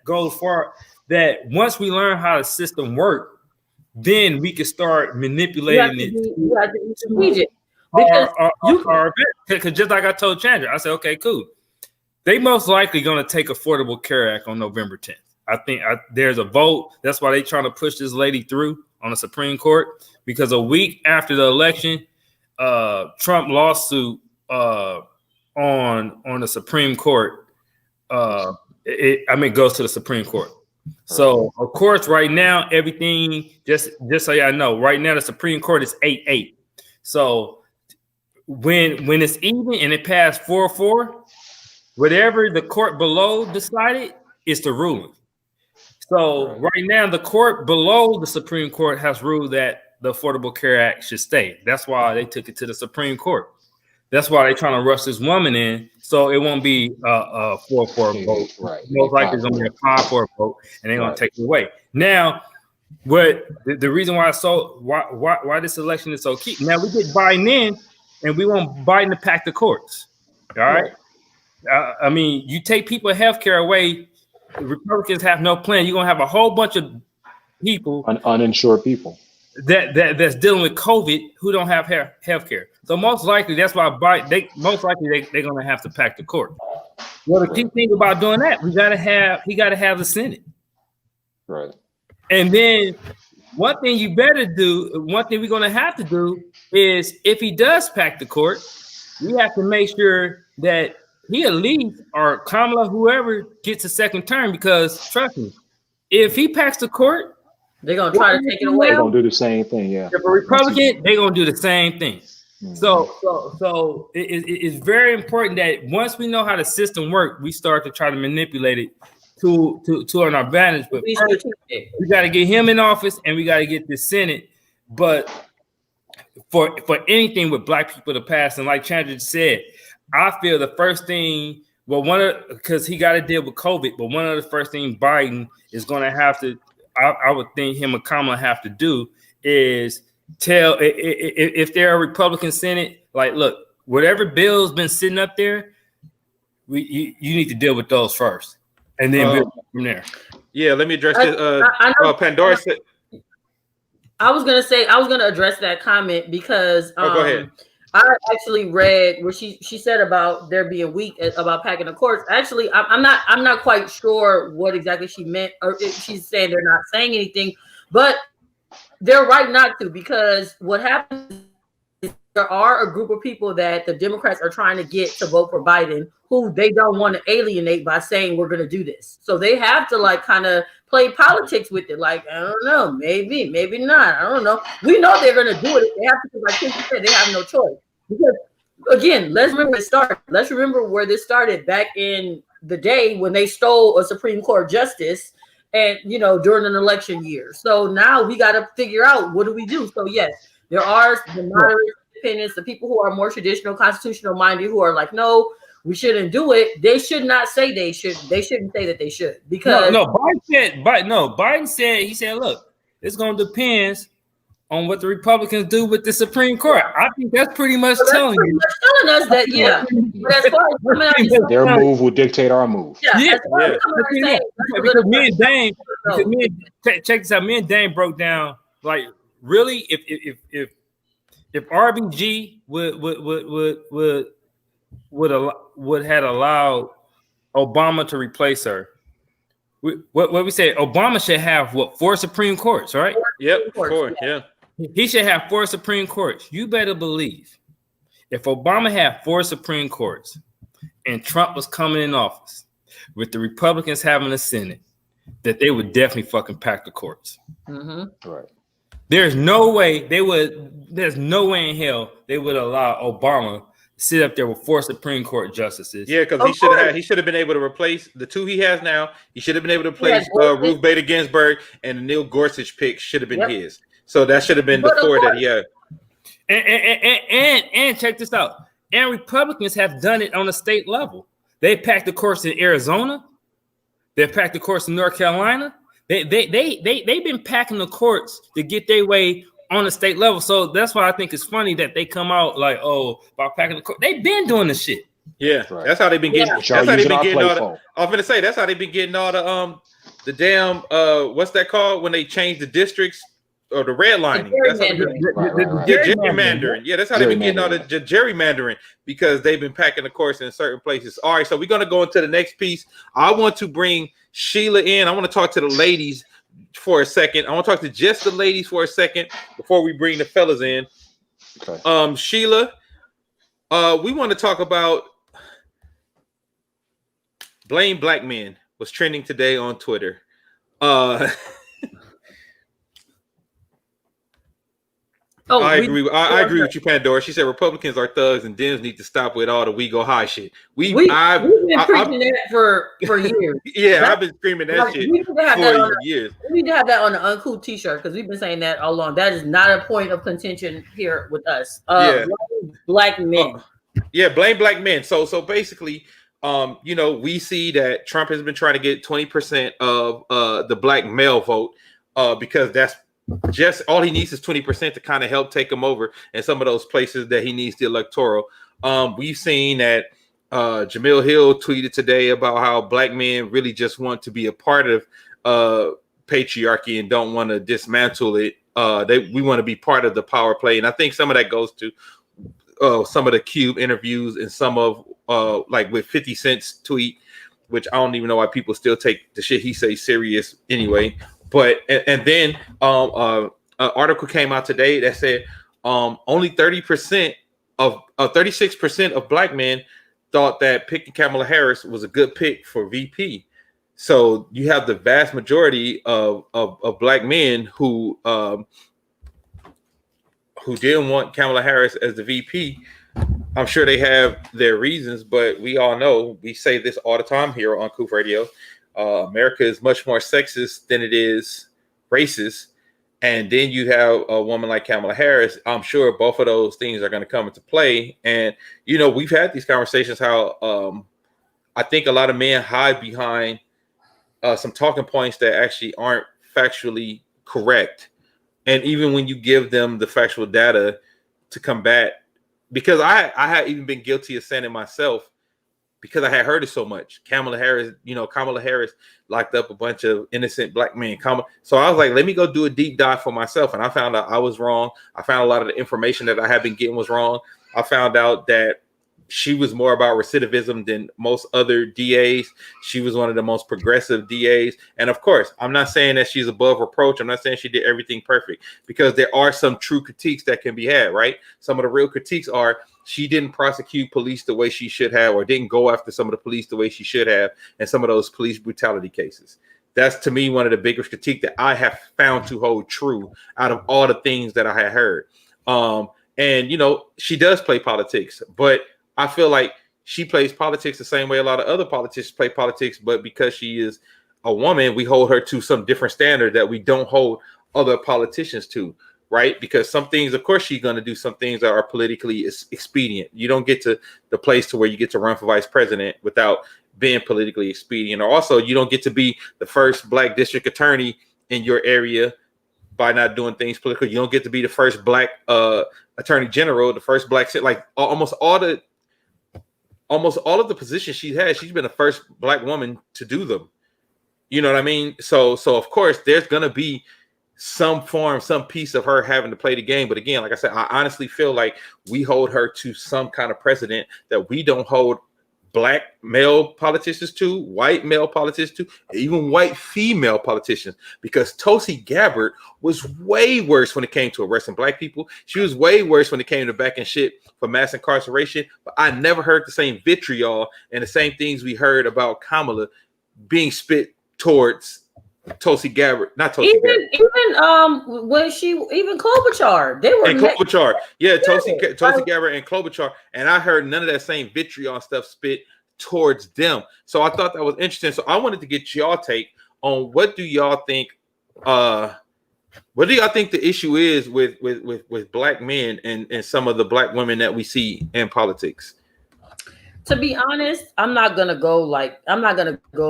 Speaker 5: goes far that once we learn how the system works, then we can start manipulating it.
Speaker 6: You have to be strategic.
Speaker 5: Because just like I told Chandra, I said, okay, cool. They most likely going to take Affordable Care Act on November 10th. I think there's a vote. That's why they're trying to push this lady through on the Supreme Court, because a week after the election, Trump lawsuit on the Supreme Court, goes to the Supreme Court. So of course, right now, everything just so y'all know, right now the Supreme Court is 8-8. So when it's even and it passed 4-4, whatever the court below decided is the ruling. So right now, the court below the Supreme Court has ruled that the Affordable Care Act should stay. That's why they took it to the Supreme Court. That's why they're trying to rush this woman in, so it won't be a 4-4 vote. Right. Most likely it's going to be a 5-4 vote, and they're going to take it away. Now, what the reason why why this election is so key? Now we get Biden in, and we want Biden to pack the courts. All right. I mean, you take people health care away, Republicans have no plan. You're gonna have a whole bunch of people,
Speaker 3: uninsured people
Speaker 5: that's dealing with COVID who don't have health care. So most likely that's why they're gonna have to pack the court. Well, the key thing about doing that, he got to have the Senate.
Speaker 3: Right.
Speaker 5: And then one thing we're gonna have to do is if he does pack the court, we have to make sure that he at least or Kamala, whoever, gets a second term, because trust me, if he packs the court,
Speaker 6: they're gonna try to take it away.
Speaker 3: They're gonna do the same thing, yeah.
Speaker 5: If a Republican, they're gonna do the same thing. Mm-hmm. So it's very important that once we know how the system works, we start to try to manipulate it to our advantage. But first, we got to get him in office, and we got to get the Senate. But for anything with black people to pass, and like Chandra said, I feel the first thing, because he got to deal with COVID, but one of the first things Biden is going to have to, I would think him and Kamala have to do is tell, if they're a Republican Senate, like, look, whatever bill's been sitting up there, you need to deal with those first, and then build from there.
Speaker 2: Yeah, let me address this. Pandora said,
Speaker 6: I was gonna address that comment because
Speaker 2: go ahead.
Speaker 6: I actually read what she said about there being weak about packing the courts. Actually, I'm not quite sure what exactly she meant, or if she's saying they're not saying anything, but they're right not to, because what happens is there are a group of people that the Democrats are trying to get to vote for Biden who they don't want to alienate by saying we're going to do this. So they have to like kind of play politics with it. Like, I don't know, maybe not. I don't know. We know they're going to do it. They have to, like Kim said, they have no choice. Because again, let's remember it started. Let's remember where this started back in the day when they stole a Supreme Court justice, and during an election year. So now we got to figure out, what do we do? So yes, there are the moderate independents, the people who are more traditional, constitutional minded, who are like, no, we shouldn't do it. They should not say they should. They shouldn't say that they should, because
Speaker 5: Biden said, look, it's going to depend on what the Republicans do with the Supreme Court. I think that's pretty much telling
Speaker 6: us that, yeah. But as far as coming out,
Speaker 3: their move will dictate our move.
Speaker 5: Yeah. Because me and Dane, check this out. Me and Dane broke down, like, really, if RBG would have allowed Obama to replace her. What we say, Obama should have 4 Supreme Courts, right?
Speaker 2: Yep, 4. Yeah.
Speaker 5: He should have 4 Supreme Courts. You better believe if Obama had 4 Supreme Courts and Trump was coming in office with the Republicans having a Senate, that they would definitely fucking pack the courts.
Speaker 6: Mm-hmm.
Speaker 3: Right.
Speaker 5: There's no way in hell they would allow Obama to sit up there with 4 Supreme Court justices.
Speaker 2: Yeah, because he should have been able to replace the 2 he has now. He should have been able to replace Ruth Bader Ginsburg, and the Neil Gorsuch pick should have been his. So that should have been the 4 that he had.
Speaker 5: And check this out. And Republicans have done it on a state level. They packed the courts in Arizona. They've packed the courts in North Carolina. They've been packing the courts to get their way on a state level. So that's why I think it's funny that they come out like, by packing the court. They've been doing this shit.
Speaker 2: Yeah, right. That's how they've been getting. That's how they've been getting all the. I was gonna say that's how they've been getting all the damn what's that called when they change the districts or the redlining? Gerrymandering. Yeah, that's how they've been getting all the gerrymandering, because they've been packing the courts in certain places. All right, so we're gonna go into the next piece. I want to bring Sheila in. I want to talk to the ladies for a second. I want to talk to just the ladies for a second before we bring the fellas in. Okay. Sheila, we want to talk about Blame Black Men was trending today on Twitter. I agree with you, Pandora. She said Republicans are thugs and Dems need to stop with all the we go high shit. We've been
Speaker 6: preaching that for years.
Speaker 2: Yeah, I've been screaming that shit for years.
Speaker 6: We need to have that on the uncool t-shirt, because we've been saying that all along. That is not a point of contention here with us. Black men.
Speaker 2: Blame black men. So basically, we see that Trump has been trying to get 20% of the black male vote, because that's just all he needs is 20% to kind of help take him over in some of those places that he needs the electoral. We've seen that Jamil Hill tweeted today about how black men really just want to be a part of patriarchy and don't want to dismantle it. We want to be part of the power play, and I think some of that goes to some of the Cube interviews and some of like with 50 Cent's tweet, which I don't even know why people still take the shit he says serious anyway. But and then an article came out today that said only 36% of black men thought that picking Kamala Harris was a good pick for VP. So you have the vast majority of black men who didn't want Kamala Harris as the VP. I'm sure they have their reasons, but we all know, we say this all the time here on Coop Radio, America is much more sexist than it is racist. And then you have a woman like Kamala Harris. I'm sure both of those things are going to come into play. And, you know, we've had these conversations how I think a lot of men hide behind some talking points that actually aren't factually correct. And even when you give them the factual data to combat, because I had even been guilty of saying it myself, because I had heard it so much. Kamala Harris locked up a bunch of innocent black men. So I was like, let me go do a deep dive for myself. And I found out I was wrong. I found a lot of the information that I had been getting was wrong. I found out that she was more about recidivism than most other DAs. She was one of the most progressive DAs. And of course, I'm not saying that she's above reproach. I'm not saying she did everything perfect, because there are some true critiques that can be had, right? Some of the real critiques are she didn't prosecute police the way she should have, or didn't go after some of the police the way she should have, and some of those police brutality cases. That's, to me, one of the biggest critiques that I have found to hold true out of all the things that I had heard. And, you know, she does play politics, but I feel like she plays politics the same way a lot of other politicians play politics, but because she is a woman, we hold her to some different standard that we don't hold other politicians to, right? Because some things, of course, she's going to do some things that are politically expedient. You don't get to the place to where you get to run for vice president without being politically expedient. Or also, you don't get to be the first black district attorney in your area by not doing things political. You don't get to be the first black attorney general, the first black, like almost all of the positions she's had, she's been the first black woman to do them. You know what I mean? So of course, there's going to be some piece of her having to play the game. But again, like I said, I honestly feel like we hold her to some kind of precedent that we don't hold black male politicians to, white male politicians to, even white female politicians, because Tulsi Gabbard was way worse when it came to arresting black people. She was way worse when it came to backing shit for mass incarceration. But I never heard the same vitriol and the same things we heard about Kamala being spit towards Tulsi Gabbard, not Tulsi Gabbard.
Speaker 6: Even when even Klobuchar, they were
Speaker 2: Klobuchar, yeah, Tulsi Gabbard and Klobuchar, and I heard none of that same vitriol stuff spit towards them. So I thought that was interesting. So I wanted to get y'all take on what do y'all think the issue is with black men and some of the black women that we see in politics.
Speaker 6: To be honest, I'm not gonna go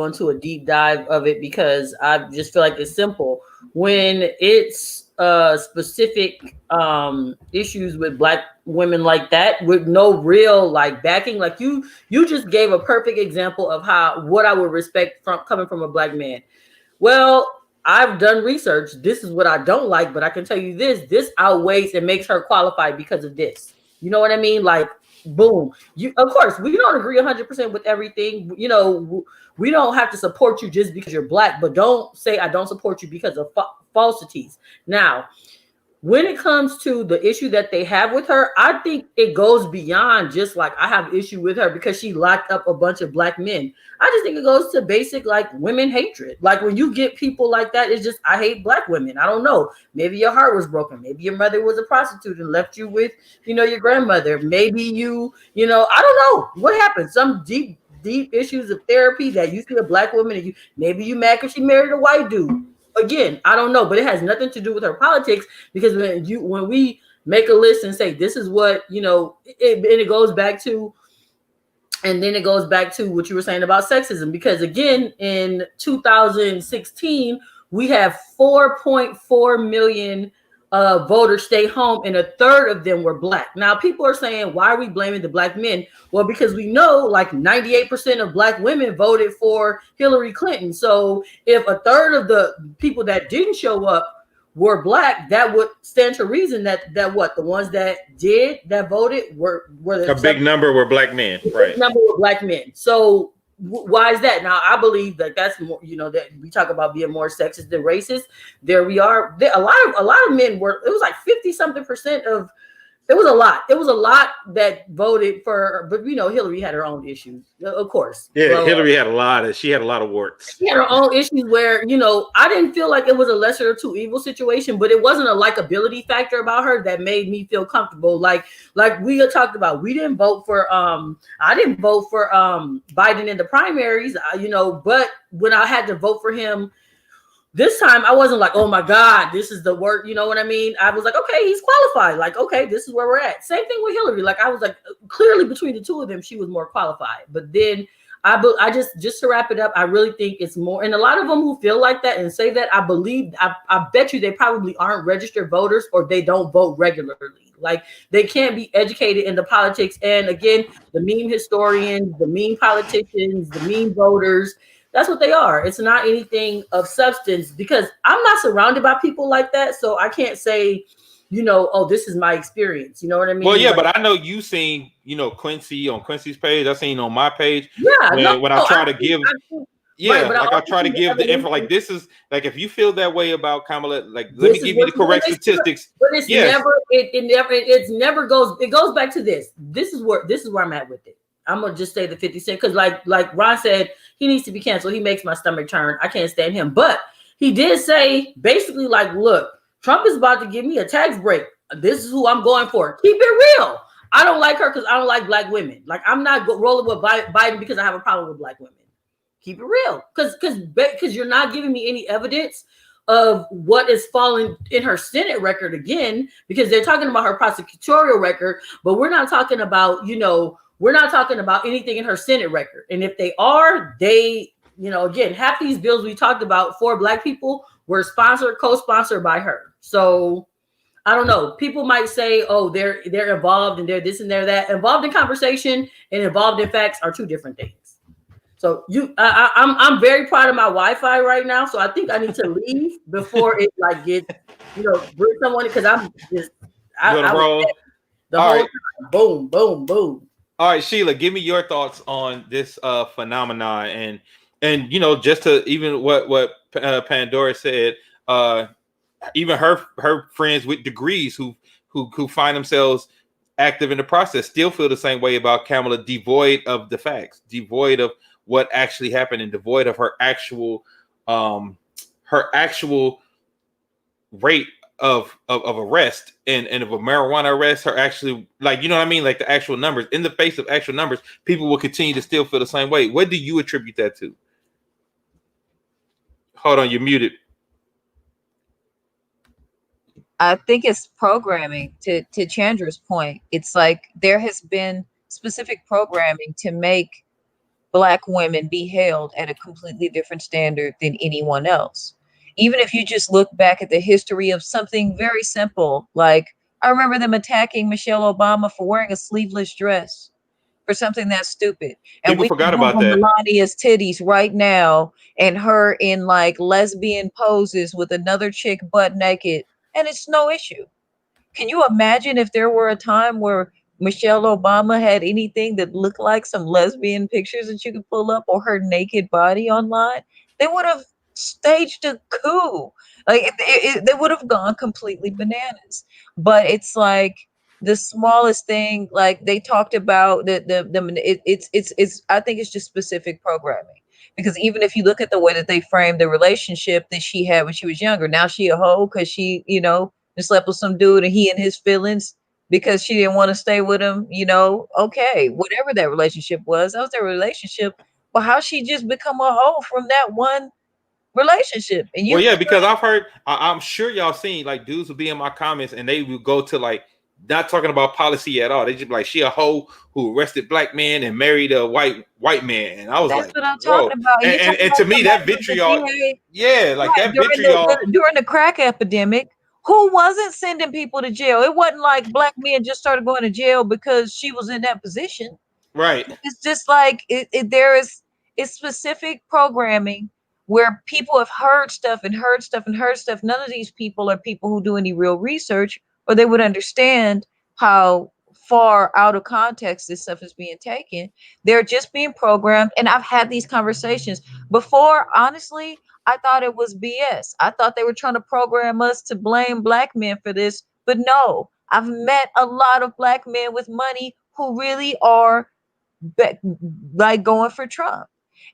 Speaker 6: into a deep dive of it, because I just feel like it's simple. When it's specific issues with black women like that, with no real like backing, like you just gave a perfect example of what I would respect from coming from a black man. Well, I've done research. This is what I don't like, but I can tell you this outweighs and makes her qualified because of this. You know what I mean? Like, boom. Of course, we don't agree 100% with everything. You know, we don't have to support you just because you're black, but don't say I don't support you because of falsities. Now, when it comes to the issue that they have with her, I think it goes beyond just like I have issue with her because she locked up a bunch of black men. I just think it goes to basic like women hatred. Like when you get people like that, it's just I hate black women. I don't know. Maybe your heart was broken. Maybe your mother was a prostitute and left you with, your grandmother. Maybe you I don't know what happened. Some deep issues of therapy that you see a black woman and maybe you mad because she married a white dude. Again, I don't know, but it has nothing to do with her politics, because when we make a list and say this is what it goes back to, and then it goes back to what you were saying about sexism, because again in 2016 we have 4.4 million voters stay home, and a third of them were black. Now, people are saying, why are we blaming the black men? Well, because we know like 98% of black women voted for Hillary Clinton. So if a third of the people that didn't show up were black, that would stand to reason that what the ones that voted were
Speaker 2: a big number were black men, right?
Speaker 6: Number of black men. So why is that? Now, I believe that that's more, that we talk about being more sexist than racist. There we are. A lot of men were, it was like 50-something% of, it was a lot that voted for, but Hillary had her own issues, of course.
Speaker 2: Yeah, Hillary had a lot of warts.
Speaker 6: She had her own issues where, I didn't feel like it was a lesser of two evil situation, but it wasn't a likability factor about her that made me feel comfortable. Like we had talked about, we didn't vote for, I didn't vote for Biden in the primaries, but when I had to vote for him this time, I wasn't like, oh my God, this is the word. You know what I mean? I was like, okay, he's qualified. Like, okay, this is where we're at. Same thing with Hillary. Like, I was like, clearly between the two of them, she was more qualified. But then I just to wrap it up, I really think it's more. And a lot of them who feel like that and say that, I bet you they probably aren't registered voters, or they don't vote regularly. Like, they can't be educated in the politics. And again, the meme historians, the meme politicians, the meme voters, that's what they are. It's not anything of substance, because I'm not surrounded by people like that. So I can't say, oh, this is my experience. You know what I mean?
Speaker 2: Well, yeah, but I know you seen, Quincy on Quincy's page. I seen on my page.
Speaker 6: Yeah.
Speaker 2: When I try to give, I try to give the info. Like, this is like, if you feel that way about Kamala, like, let me give you the correct statistics.
Speaker 6: But it's never goes. It goes back to this. This is where I'm at with it. I'm gonna just say the 50 Cent, because like Ron said, he needs to be canceled. He makes my stomach turn. I can't stand him. But he did say basically, like, look, Trump is about to give me a tax break. This is who I'm going for. Keep it real. I don't like her because I don't like black women. Like, I'm not rolling with Biden because I have a problem with black women. Keep it real, because you're not giving me any evidence of what is falling in her Senate record again, because they're talking about her prosecutorial record, but we're not talking about, we're not talking about anything in her Senate record. And if they are, again, half these bills we talked about for black people were co-sponsored by her. So I don't know. People might say, oh, they're involved and they're this and they're that. Involved in conversation and involved in facts are two different things. So I'm very proud of my Wi-Fi right now. So I think I need to leave before it gets, bring someone, because I'm just
Speaker 2: roll.
Speaker 6: The whole time. Boom, boom, boom.
Speaker 2: All right, Sheila, give me your thoughts on this phenomenon, and just to even what Pandora said, even her friends with degrees who find themselves active in the process still feel the same way about Kamala, devoid of the facts, devoid of what actually happened, and devoid of her actual rate of arrest and of a marijuana arrest. Her actually, like, you know what I mean, like the actual numbers. In the face of actual numbers, people will continue to still feel the same way. What do you attribute that to? Hold on, you're muted.
Speaker 4: I think it's programming. To Chandra's point, it's like there has been specific programming to make Black women be held at a completely different standard than anyone else. Even if you just look back at the history of something very simple, like I remember them attacking Michelle Obama for wearing a sleeveless dress, for something that stupid. And
Speaker 2: people forgot about that.
Speaker 4: Melania's titties right now, and her in like lesbian poses with another chick butt naked, and it's no issue. Can you imagine if there were a time where Michelle Obama had anything that looked like some lesbian pictures that you could pull up, or her naked body online? They would have staged a coup. Like they would have gone completely bananas. But it's like the smallest thing. Like they talked about it's I think it's just specific programming. Because even if you look at the way that they framed the relationship that she had when she was younger, now she a hoe because she, slept with some dude and he and his feelings because she didn't want to stay with him, okay, whatever that relationship was, that was their relationship. But how she just become a hoe from that one relationship? And
Speaker 2: because I've heard, I'm sure y'all seen like dudes will be in my comments and they will go to like not talking about policy at all. They just be like, she a hoe who arrested black men and married a white man. And I was
Speaker 4: that's
Speaker 2: like,
Speaker 4: what I'm talking about.
Speaker 2: And to me, that vitriol, that vitriol
Speaker 4: during the crack epidemic, Who wasn't sending people to jail? It wasn't like black men just started going to jail because she was in that position.
Speaker 2: Right.
Speaker 4: It's just like there is it's specific programming where people have heard stuff and heard stuff and heard stuff. None of these people are people who do any real research, or they would understand how far out of context this stuff is being taken. They're just being programmed. And I've had these conversations before. Honestly, I thought it was BS. I thought they were trying to program us to blame black men for this. But no, I've met a lot of black men with money who really are like going for Trump.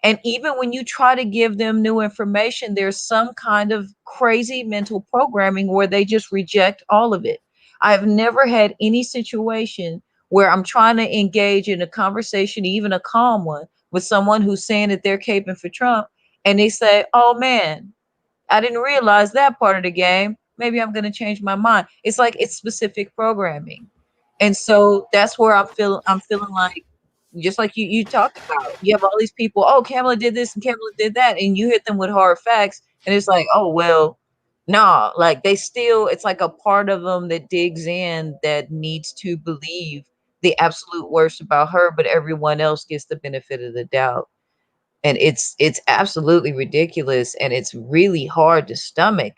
Speaker 4: And even when you try to give them new information, there's some kind of crazy mental programming where they just reject all of it. I've never had any situation where I'm trying to engage in a conversation, even a calm one, with someone who's saying that they're caping for Trump, and they say, "Oh man, I didn't realize that part of the game. Maybe I'm going to change my mind." It's like it's specific programming. And so that's where I'm feeling like, just like you talked about, you have all these people, oh, Kamala did this and Kamala did that, and you hit them with hard facts, and it's like, oh well, nah, like they still, it's like a part of them that digs in that needs to believe the absolute worst about her, but everyone else gets the benefit of the doubt. And it's absolutely ridiculous, and it's really hard to stomach.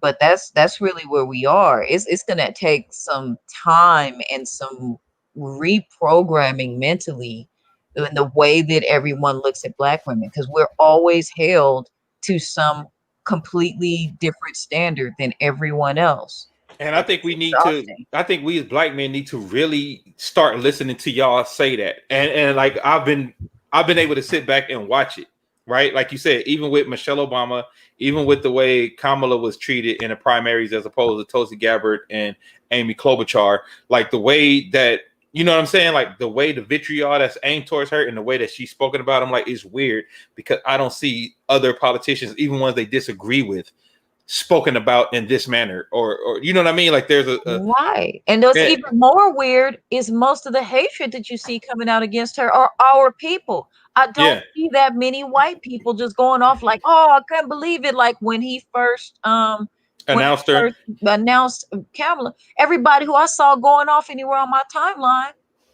Speaker 4: But that's really where we are. It's gonna take some time and some reprogramming mentally in the way that everyone looks at black women, because we're always held to some completely different standard than everyone else.
Speaker 2: And I
Speaker 4: And
Speaker 2: think
Speaker 4: it's
Speaker 2: we need to.
Speaker 4: exhausting.
Speaker 2: I think we as black men need to really start listening to y'all say that. And like I've been able to sit back and watch it. Right, like you said, even with Michelle Obama, even with the way Kamala was treated in the primaries as opposed to Tulsi Gabbard and Amy Klobuchar, like the way that, you know what I'm saying, like the way the vitriol that's aimed towards her and the way that she's spoken about him, like, it's weird because I don't see other politicians, even ones they disagree with, spoken about in this manner, or you know what I mean? Like there's a
Speaker 4: Right. And what's
Speaker 2: yeah,
Speaker 4: even more weird is most of the hatred that you see coming out against her are our people. I don't
Speaker 2: yeah,
Speaker 4: see that many white people just going off like, oh, I can't believe it. Like when he
Speaker 2: announced her.
Speaker 4: first announced Kamala, everybody who I saw going off anywhere on my timeline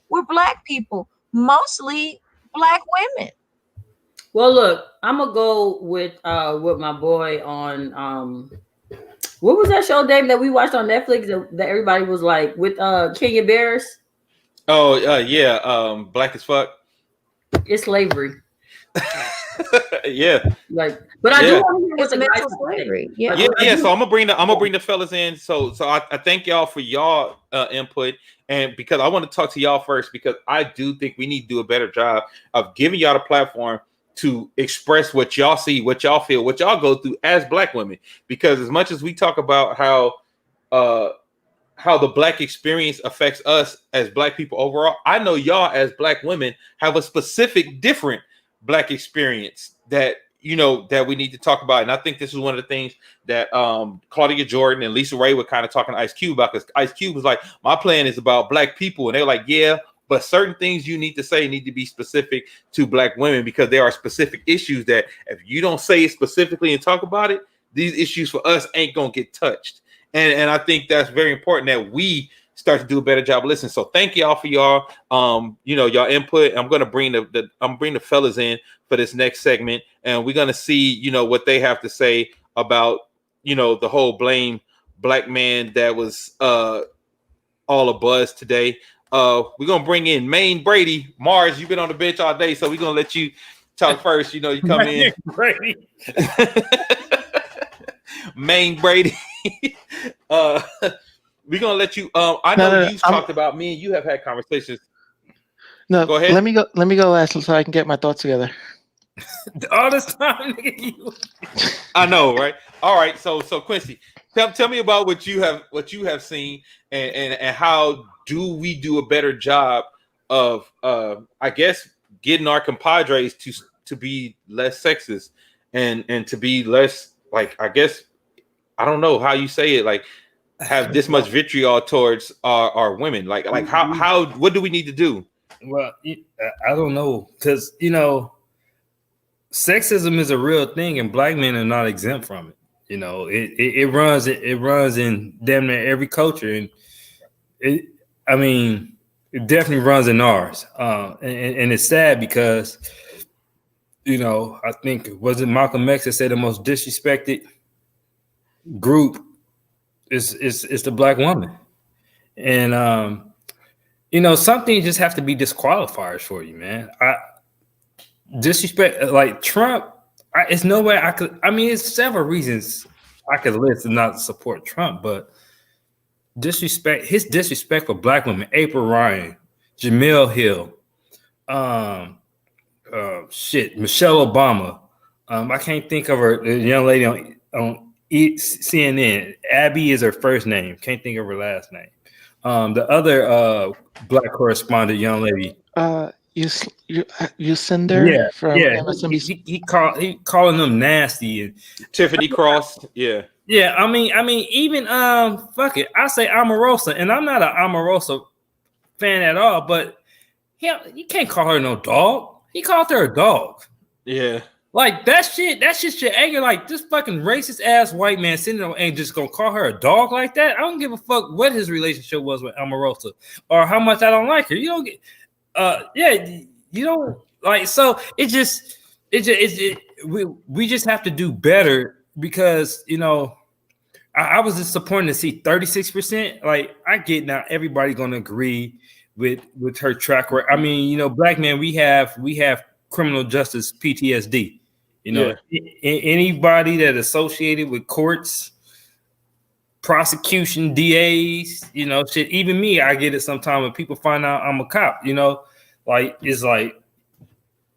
Speaker 4: were black people, mostly black women.
Speaker 6: Well, look, I'm gonna go with my boy on what was that show, Dave, that we watched on Netflix that everybody was like with Kenya Barris?
Speaker 2: Oh yeah, black as fuck.
Speaker 6: It's slavery.
Speaker 2: Yeah.
Speaker 6: Like, but I do
Speaker 2: Yeah.
Speaker 6: want to hear what
Speaker 4: It's
Speaker 6: the
Speaker 4: mental
Speaker 6: guys say.
Speaker 4: slavery. Yeah.
Speaker 2: Yeah. So I'm gonna bring the fellas in. So I thank y'all for y'all input, and because I want to talk to y'all first, because I do think we need to do a better job of giving y'all the platform to express what y'all see, what y'all feel, what y'all go through as black women. Because as much as we talk about how the black experience affects us as black people overall, I know y'all as black women have a specific different black experience that, you know, that we need to talk about. And I think this is one of the things that Claudia Jordan and Lisa Ray were kind of talking to Ice Cube about, because Ice Cube was like, my plan is about black people. And they're like, yeah, but certain things you need to say need to be specific to black women, because there are specific issues that if you don't say it specifically and talk about it, these issues for us ain't going to get touched. And I think that's very important that we start to do a better job of listening. So thank y'all for y'all y'all input. I'm gonna bring the fellas in for this next segment, and we're gonna see what they have to say about the whole blame black man that was all a buzz today. We're gonna bring in Maine Brady. Mars, you've been on the bench all day, so we're gonna let you talk first. You come in.
Speaker 5: Brady.
Speaker 2: Maine Brady. We're gonna let you. I know you've talked about, me and you have had conversations.
Speaker 7: No,
Speaker 2: go ahead.
Speaker 7: Let me go last so I can get my thoughts together.
Speaker 5: All this time,
Speaker 2: I know, right? All right. So Quincy, tell me about what you have seen, and how do we do a better job of I guess getting our compadres to be less sexist and to be less, like, I guess, I don't know how you say it, like, have this much vitriol towards our women, like how what do we need to do?
Speaker 5: Well, I don't know, because sexism is a real thing, and black men are not exempt from it. You know, it runs in damn near every culture, and it definitely runs in ours. And it's sad because, you know, I think was it Malcolm X that said the most disrespected group is the black woman, and you know, something just have to be disqualifiers for you, man. Disrespect like Trump. It's no way I could. I mean, it's several reasons I could list to not support Trump, but his disrespect for black women, April Ryan, Jamil Hill, Michelle Obama. I can't think of her. The young lady on CNN. Abby is her first name. Can't think of her last name. The other black correspondent, young lady.
Speaker 7: You Cinder from MSNBC.
Speaker 5: He calling them nasty and
Speaker 2: Tiffany Cross. Yeah.
Speaker 5: Yeah, I mean, even fuck it. I say Omarosa, and I'm not an Omarosa fan at all, but you can't call her no dog. He called her a dog.
Speaker 2: Yeah.
Speaker 5: Like that shit should anger. Like this fucking racist ass white man sitting there and just gonna call her a dog like that. I don't give a fuck what his relationship was with Omarosa or how much I don't like her. You don't get you don't like, so we just have to do better because, you know, I was disappointed to see 36%. Like, I get now everybody gonna agree with her track record. I mean, you know, black men, we have criminal justice PTSD. You know, anybody that associated with courts, prosecution, DAs, you know, shit. Even me, I get it sometimes when people find out I'm a cop. You know, like it's like,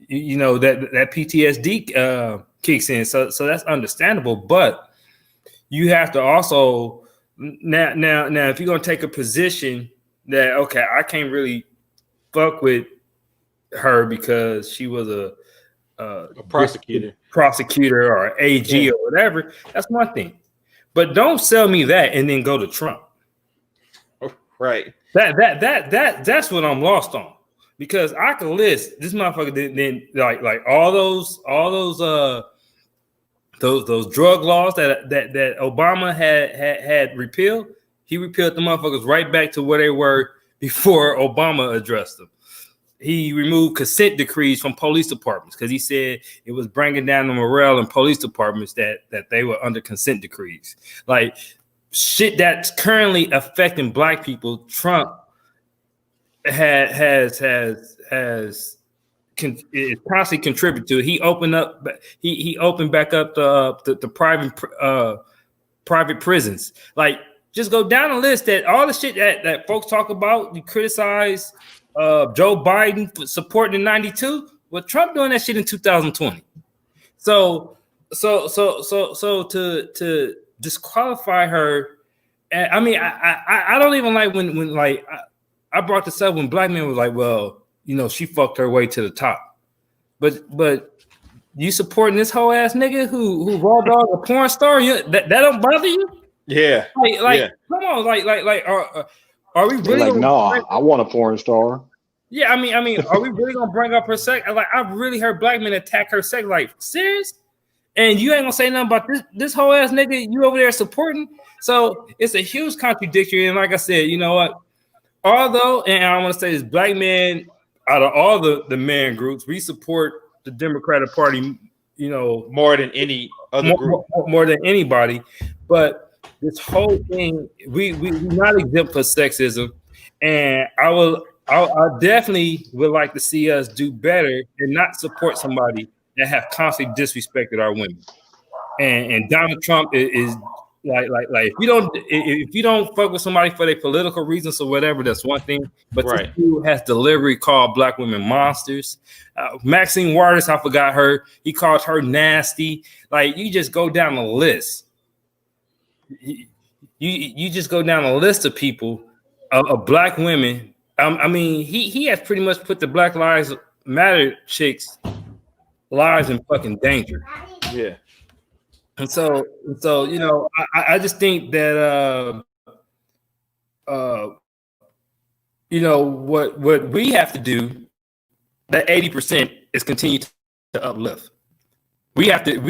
Speaker 5: you know, that PTSD kicks in. So that's understandable, but you have to also now if you're gonna take a position that, okay, I can't really fuck with her because she was a prosecutor or AG or whatever, that's one thing. But don't sell me that and then go to Trump.
Speaker 2: Right.
Speaker 5: That's what I'm lost on. Because I could list this motherfucker then like all those drug laws that Obama had repealed. He repealed the motherfuckers right back to where they were before Obama addressed them. He removed consent decrees from police departments because he said it was bringing down the morale in police departments that they were under consent decrees. Like shit that's currently affecting black people. Trump is constantly contributed to. He opened back up the private prisons. Like, just go down the list that all the shit that folks talk about. You criticize Joe Biden for supporting in 92. Well, Trump doing that shit in 2020. So to disqualify her, and I mean, I don't even like when like I brought this up when black men was like, well, you know, she fucked her way to the top, but you supporting this whole ass nigga who raw dog a porn star? That don't bother you?
Speaker 2: Yeah.
Speaker 5: Like come on, like are we really
Speaker 3: like, no, I want a porn star?
Speaker 5: Yeah, I mean, are we really gonna bring up her sex? Like, I've really heard black men attack her sex. Like, serious? And you ain't gonna say nothing about this whole ass nigga you over there supporting? So it's a huge contradiction. And like I said, you know what? Although, and I want to say this, black men, out of all the man groups, we support the Democratic Party, you know,
Speaker 2: more than any other group,
Speaker 5: more than anybody. But this whole thing, we're not exempt for sexism, and I definitely would like to see us do better and not support somebody that have constantly disrespected our women. And Donald Trump is like if you don't fuck with somebody for their political reasons or whatever, that's one thing. But
Speaker 2: right,
Speaker 5: this dude has delivery called black women monsters. Maxine Waters, I forgot her. He called her nasty. Like, you just go down the list. You just go down a list of people of black women. I mean, he has pretty much put the Black Lives Matter chicks' lives in fucking danger.
Speaker 2: Yeah.
Speaker 5: And so you know, I just think that you know, what we have to do, that 80%, is continue to uplift. We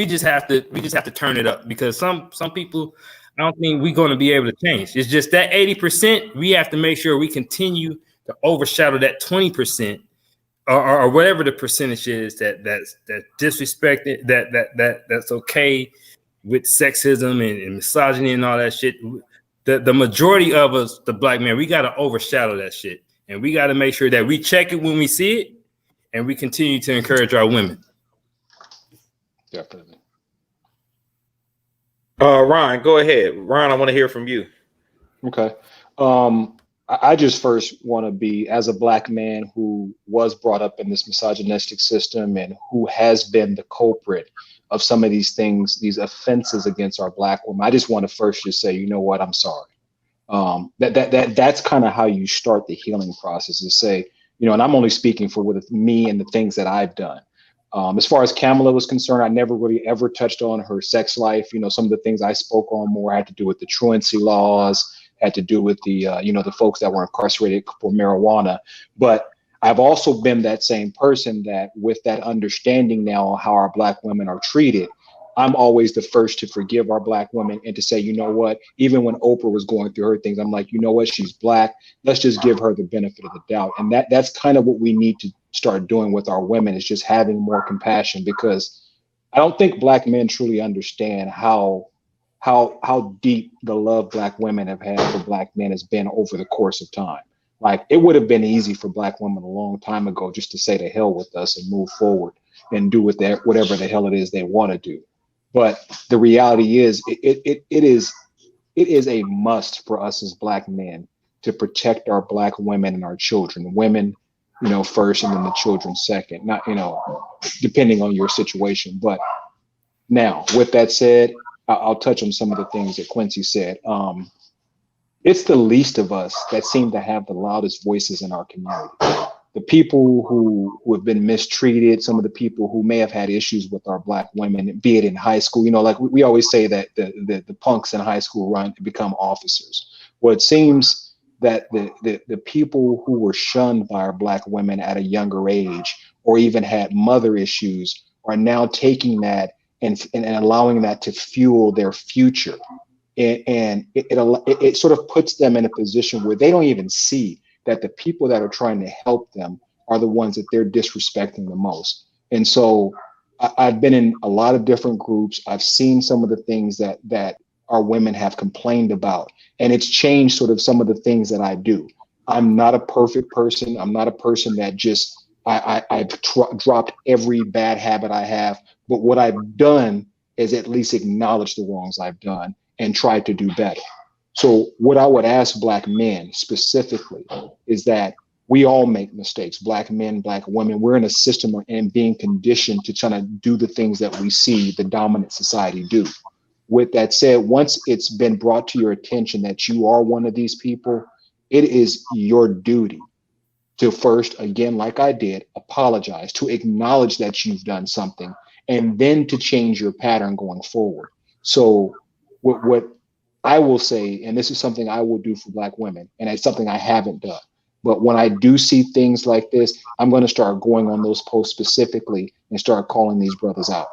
Speaker 5: just have to turn it up, because some people, I don't think we're going to be able to change. It's just that 80%. We have to make sure we continue to overshadow that 20%, or whatever the percentage is that's disrespected, that's okay with sexism and misogyny and all that shit. The majority of us, the black men, we got to overshadow that shit, and we got to make sure that we check it when we see it, and we continue to encourage our women.
Speaker 3: Definitely.
Speaker 2: Ron, go ahead. Ron, I want to hear from you.
Speaker 3: Okay. I just first want to be, as a black man who was brought up in this misogynistic system and who has been the culprit of some of these things, these offenses against our black women, I just want to first just say, you know what, I'm sorry. That's kind of how you start the healing process, is say, you know, and I'm only speaking for with me and the things that I've done. As far as Kamala was concerned, I never really ever touched on her sex life. You know, some of the things I spoke on more had to do with the truancy laws, had to do with the, the folks that were incarcerated for marijuana. But I've also been that same person that, with that understanding now how our black women are treated, I'm always the first to forgive our black women and to say, you know what, even when Oprah was going through her things, I'm like, you know what, she's black. Let's just give her the benefit of the doubt. And that's kind of what we need to start doing with our women, is just having more compassion, because I don't think black men truly understand how deep the love black women have had for black men has been over the course of time. Like, it would have been easy for black women a long time ago just to say to hell with us and move forward and do with that whatever the hell it is they want to do. But the reality is, it is a must for us as black men to protect our black women and our children. Women, you know, first, and then the children second. Not, you know, depending on your situation. But now, with that said, I'll touch on some of the things that Quincy said. It's the least of us that seem to have the loudest voices in our community. The people who have been mistreated, some of the people who may have had issues with our black women, be it in high school, you know, like we always say that the punks in high school run to become officers. Well, it seems that the people who were shunned by our black women at a younger age, or even had mother issues, are now taking that and allowing that to fuel their future. And it sort of puts them in a position where they don't even see that the people that are trying to help them are the ones that they're disrespecting the most. And so I've been in a lot of different groups. I've seen some of the things that our women have complained about, and it's changed sort of some of the things that I do. I'm not a perfect person. I'm not a person that just, I've dropped every bad habit I have, but what I've done is at least acknowledge the wrongs I've done and try to do better. So what I would ask black men specifically is that we all make mistakes. Black men, black women, we're in a system and being conditioned to try to do the things that we see the dominant society do. With that said, once it's been brought to your attention that you are one of these people, it is your duty to first, again, like I did, apologize, to acknowledge that you've done something, and then to change your pattern going forward. So what I will say, and this is something I will do for black women, and it's something I haven't done, but when I do see things like this, I'm going to start going on those posts specifically and start calling these brothers out.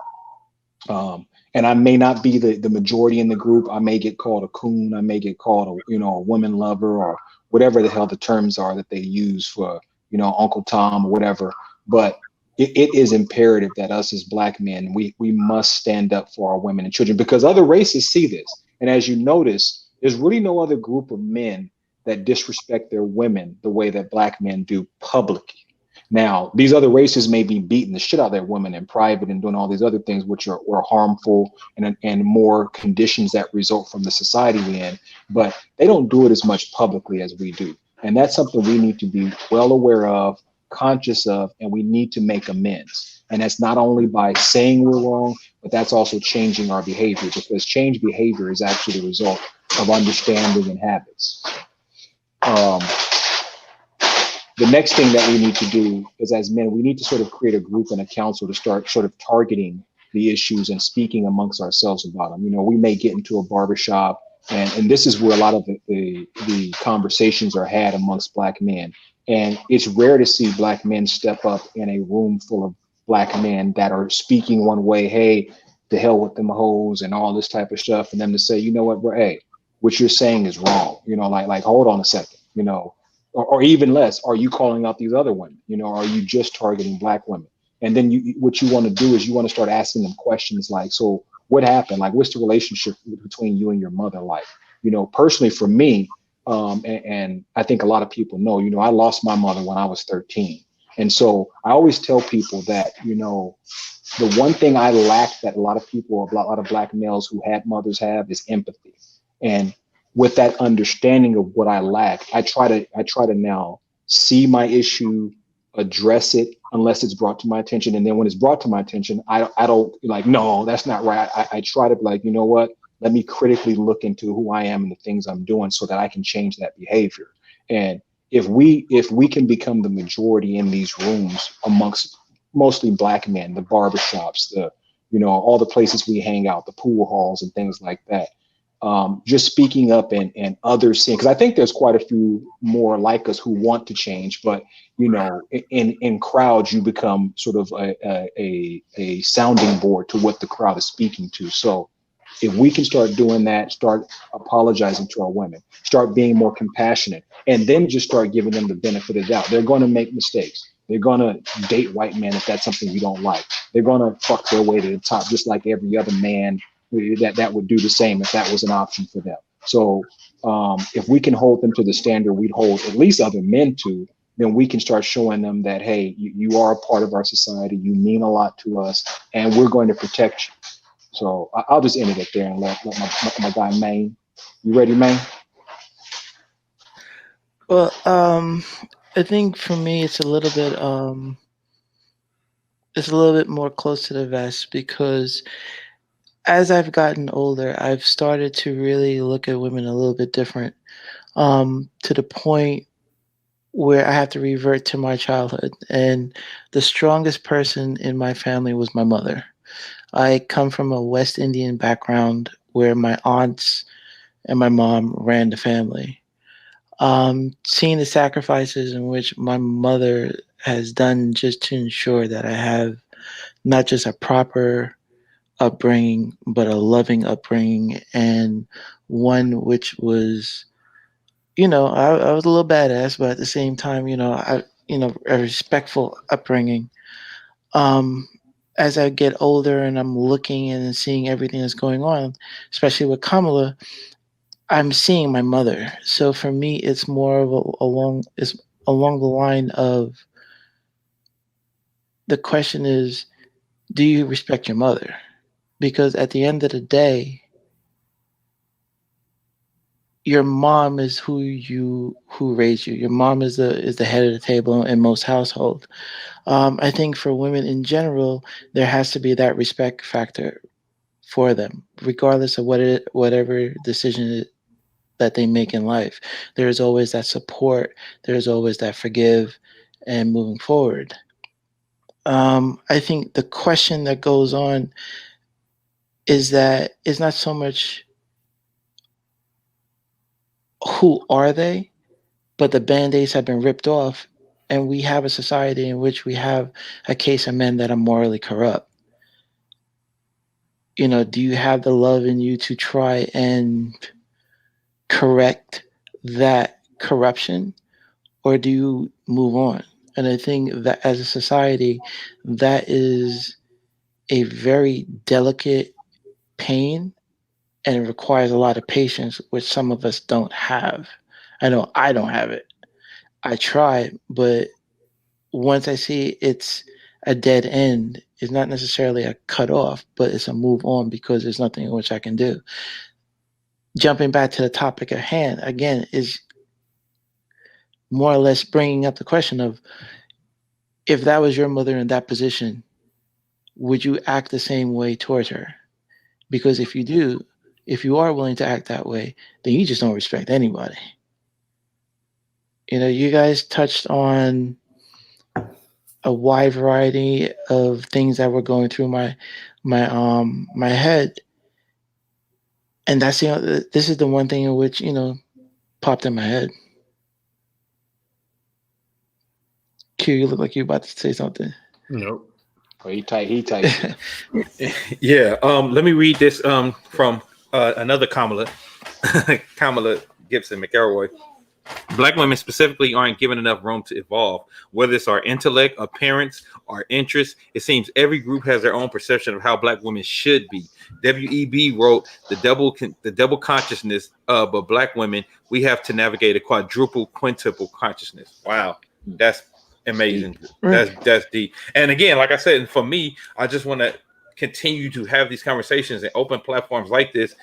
Speaker 3: And I may not be the majority in the group. I may get called a coon. I may get called a woman lover, or whatever the hell the terms are that they use for, Uncle Tom or whatever. But it is imperative that us as black men, we must stand up for our women and children, because other races see this. And as you notice, there's really no other group of men that disrespect their women the way that black men do publicly. Now, these other races may be beating the shit out of their women in private and doing all these other things which are harmful and more conditions that result from the society we're in, but they don't do it as much publicly as we do. And that's something we need to be well aware of, conscious of, and we need to make amends. And that's not only by saying we're wrong, but that's also changing our behavior, because change behavior is actually the result of understanding and habits. The next thing that we need to do is, as men, we need to sort of create a group and a council to start sort of targeting the issues and speaking amongst ourselves about them. We may get into a barbershop, and this is where a lot of the conversations are had amongst black men. And it's rare to see black men step up in a room full of black men that are speaking one way, hey, to hell with them hoes and all this type of stuff, and them to say, you know what, bro, hey, what you're saying is wrong. Like hold on a second, or even less, are you calling out these other women? Are you just targeting black women? And then what you want to do is you want to start asking them questions like, so what happened? Like, what's the relationship between you and your mother like? Personally for me, and I think a lot of people know, I lost my mother when I was 13. And so I always tell people that, the one thing I lack that a lot of black males who had mothers have is empathy. And with that understanding of what I lack, I try to now see my issue, address it unless it's brought to my attention. And then when it's brought to my attention, I don't like, no, that's not right. I try to be like, you know what? Let me critically look into who I am and the things I'm doing so that I can change that behavior. And if we can become the majority in these rooms amongst mostly black men, the barbershops, all the places we hang out, the pool halls and things like that, just speaking up and others seeing, because I think there's quite a few more like us who want to change, but in crowds you become sort of a sounding board to what the crowd is speaking to. So if we can start doing that, start apologizing to our women, start being more compassionate, and then just start giving them the benefit of the doubt. They're going to make mistakes. They're going to date white men if that's something you don't like. They're going to fuck their way to the top, just like every other man that would do the same if that was an option for them. So if we can hold them to the standard we'd hold at least other men to, then we can start showing them that, hey, you are a part of our society. You mean a lot to us, and we're going to protect you. So I'll just end it there and let my guy Maine. You ready, Maine?
Speaker 7: Well, I think for me it's a little bit more close to the vest, because as I've gotten older, I've started to really look at women a little bit different, to the point where I have to revert to my childhood. And the strongest person in my family was my mother. I come from a West Indian background where my aunts and my mom ran the family. Seeing the sacrifices in which my mother has done just to ensure that I have not just a proper upbringing, but a loving upbringing, and one which was, I was a little badass, but at the same time, a respectful upbringing. Um, as I get older and I'm looking and seeing everything that's going on, especially with Kamala, I'm seeing my mother. So for me, it's more of it's along the line of, the question is, do you respect your mother? Because at the end of the day, your mom is who raised you. Your mom is the head of the table in most households. I think for women in general, there has to be that respect factor for them, regardless of whatever decision that they make in life. There's always that support. There's always that forgive and moving forward. I think the question that goes on is that it's not so much who are they, but the band-aids have been ripped off, and we have a society in which we have a case of men that are morally corrupt. Do you have the love in you to try and correct that corruption, or do you move on? And I think that as a society, that is a very delicate pain, and it requires a lot of patience, which some of us don't have. I know I don't have it. I try, but once I see it's a dead end, it's not necessarily a cut off, but it's a move on, because there's nothing in which I can do. Jumping back to the topic at hand, again, is more or less bringing up the question of, if that was your mother in that position, would you act the same way towards her? Because if you do, if you are willing to act that way, then you just don't respect anybody. You guys touched on a wide variety of things that were going through my head, and that's this is the one thing in which popped in my head. Q, you look like you're about to say something.
Speaker 5: Nope.
Speaker 3: Oh, he typed.
Speaker 2: Yeah. Let me read this from another Kamala, Kamala Gibson McElroy. Black women specifically aren't given enough room to evolve, whether it's our intellect, appearance, our interests. It seems every group has their own perception of how Black women should be. WEB wrote the double consciousness of Black women. We have to navigate a quintuple consciousness. Wow, that's amazing. That's deep. And again, like I said, for me, I just want to continue to have these conversations and open platforms like this,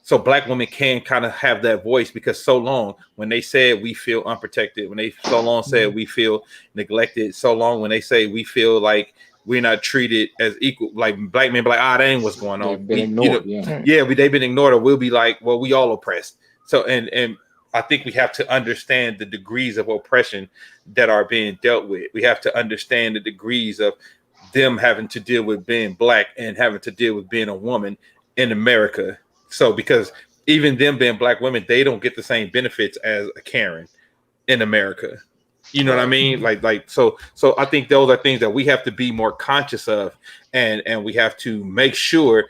Speaker 2: so Black women can kind of have that voice, because so long when they said we feel unprotected, when they so long said we feel neglected, so long when they say we feel like we're not treated as equal, like Black men be like, that ain't what's going on.
Speaker 3: They've been ignored.
Speaker 2: They've been ignored, or we'll be like, well, we all oppressed. So and I think we have to understand the degrees of oppression that are being dealt with. We have to understand the degrees of them having to deal with being Black and having to deal with being a woman in America. So because even them being Black women, they don't get the same benefits as a Karen in America. You know what I mean? So I think those are things that we have to be more conscious of, and we have to make sure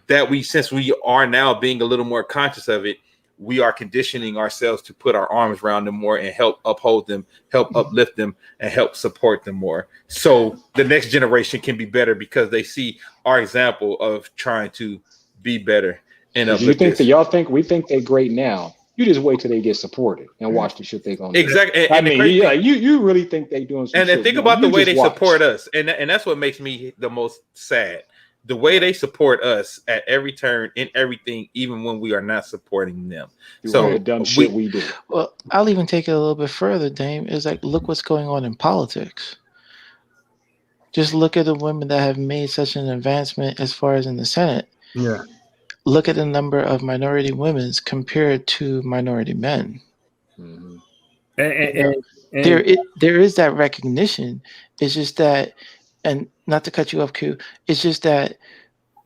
Speaker 2: that since we are now being a little more conscious of it, we are conditioning ourselves to put our arms around them more and help uphold them, help uplift them, and help support them more. So the next generation can be better because they see our example of trying to be better. And
Speaker 3: do you think that y'all think we think they're great now? You just wait till they get supported and watch the shit they're gonna do.
Speaker 2: Exactly.
Speaker 3: I mean, you really think they doing some
Speaker 2: shit. And think about the way they support us, and that's what makes me the most sad. The way they support us at every turn in everything, even when we are not supporting them. So
Speaker 3: the dumb shit we do.
Speaker 7: Well, I'll even take it a little bit further, Dame. Is like, look what's going on in politics. Just look at the women that have made such an advancement as far as in the Senate.
Speaker 5: Yeah.
Speaker 7: Look at the number of minority women compared to minority men.
Speaker 5: And
Speaker 7: there is that recognition. It's just that, and not to cut you off, Q, it's just that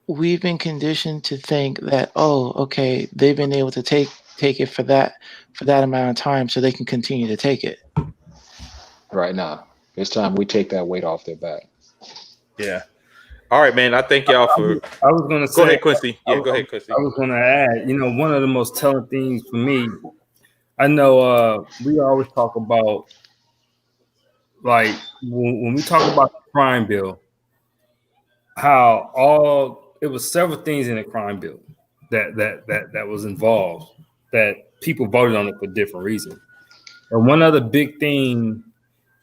Speaker 7: we've been conditioned to think that, oh, okay, they've been able to take it for that amount of time, so they can continue to take it.
Speaker 3: Right now, it's time we take that weight off their back.
Speaker 2: Yeah. All right, man. I thank y'all for.
Speaker 5: I was going to say.
Speaker 2: Go ahead, Quincy. Yeah, go ahead, Quincy.
Speaker 5: I was going to add, one of the most telling things for me, I know we always talk about, like, when we talk about the crime bill, how it was several things in the crime bill that was involved, that people voted on it for different reasons. And one other big thing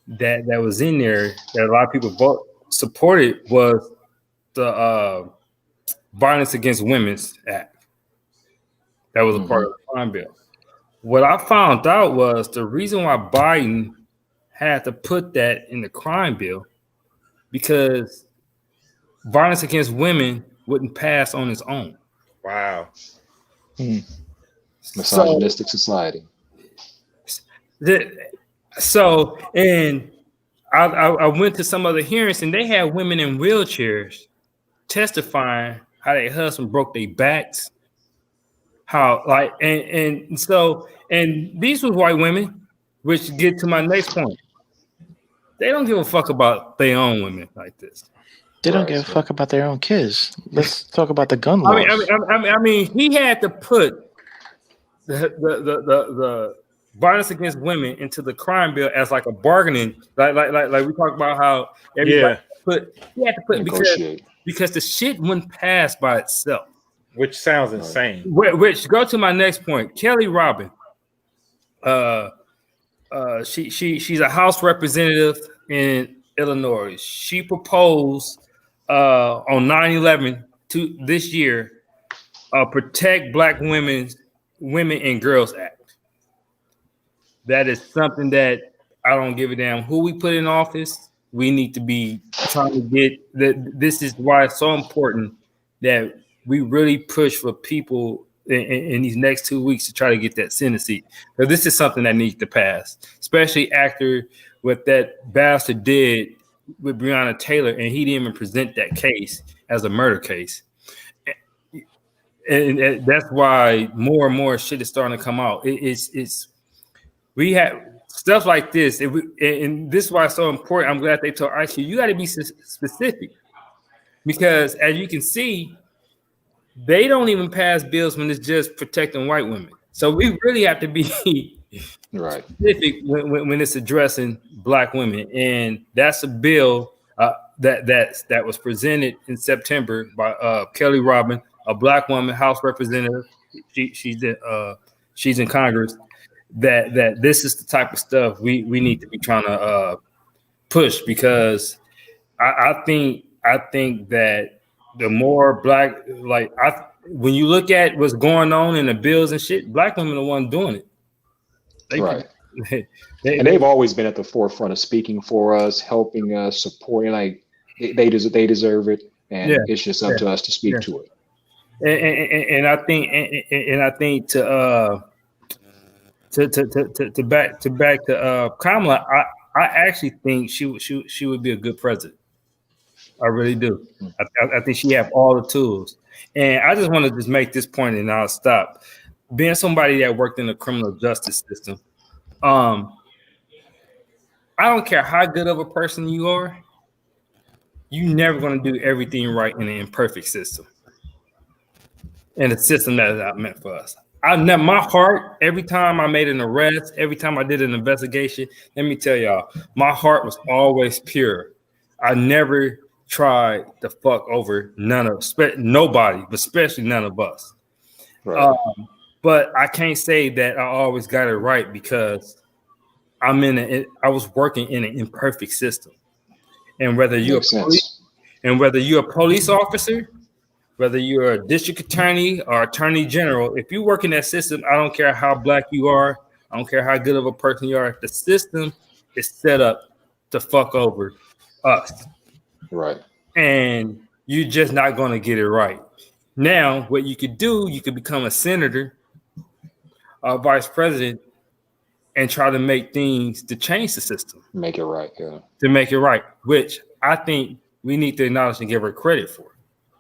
Speaker 5: that was in there that a lot of people supported was the Violence Against Women's Act. That was a part of the crime bill. What I found out was the reason why Biden had to put that in the crime bill, because violence against women wouldn't pass on its own.
Speaker 2: Wow.
Speaker 3: Misogynistic society.
Speaker 5: And I went to some other hearings, and they had women in wheelchairs testifying how their husband broke their backs, and these was white women, which get to my next point. They don't give a fuck about their own women like this.
Speaker 7: They don't give a fuck about their own kids. Let's talk about the gun laws.
Speaker 5: I mean, he had to put the violence against women into the crime bill as like a bargaining, like we talked about how everybody he had to put because the shit wouldn't pass by itself.
Speaker 2: Which sounds insane.
Speaker 5: Which go to my next point. Kelly Robin. She's a House representative in Illinois. She proposed on 9/11 to this year, Protect Black Women and Girls Act. That is something that I don't give a damn who we put in office. We need to be trying to get that. This is why it's so important that we really push for people in these next 2 weeks to try to get that Senate seat. Because this is something that needs to pass, especially after what that bastard did with Breonna Taylor, and he didn't even present that case as a murder case. And that's why more and more shit is starting to come out. We have stuff like this, and this is why it's so important. I'm glad they told ICE you got to be specific, because as you can see, they don't even pass bills when it's just protecting white women. So we really have to be
Speaker 3: right
Speaker 5: specific when it's addressing black women, and that's a bill that was presented in September by Kelly Robin, a black woman, House representative. She's in Congress. That this is the type of stuff we need to be trying to push, because I think that the more black, when you look at what's going on in the bills and shit, black women are the ones doing it.
Speaker 3: Right. And they've always been at the forefront of speaking for us, helping us, supporting. Like they deserve it, and it's just up to us to speak to it.
Speaker 5: And I think to back to Kamala, I actually think she would be a good president. I really do. I think she have all the tools. And I just want to just make this point, and I'll stop. Being somebody that worked in the criminal justice system, I don't care how good of a person you are, you're never going to do everything right in an imperfect system. And a system that is not meant for us. My heart, every time I made an arrest, every time I did an investigation, let me tell y'all, my heart was always pure. I never tried to fuck over nobody, but especially none of us.
Speaker 3: Right.
Speaker 5: But I can't say that I always got it right, because I was working in an imperfect system. And whether you're a police officer, whether you're a district attorney or attorney general, if you work in that system, I don't care how black you are, I don't care how good of a person you are, the system is set up to fuck over us.
Speaker 3: Right.
Speaker 5: And you're just not going to get it right. Now, what you could do, you could become a senator or vice president and try to make things to change the system.
Speaker 3: Make it right, yeah.
Speaker 5: To make it right, which I think we need to acknowledge and give her credit for.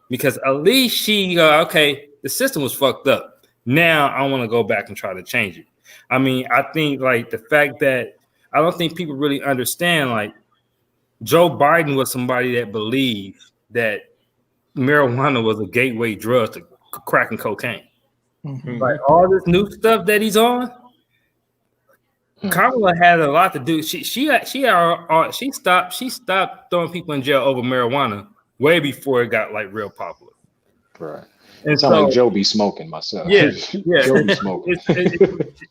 Speaker 5: Because at least she, the system was fucked up. Now I want to go back and try to change it. I mean, I think like the fact that I don't think people really understand, like Joe Biden was somebody that believed that marijuana was a gateway drug to crack and cocaine. Mm-hmm. Like all this new stuff that he's on, Kamala had a lot to do. She stopped throwing people in jail over marijuana way before it got like real popular.
Speaker 3: Right. It sounds like Joe be smoking myself.
Speaker 5: Yeah.
Speaker 3: Joe be smoking.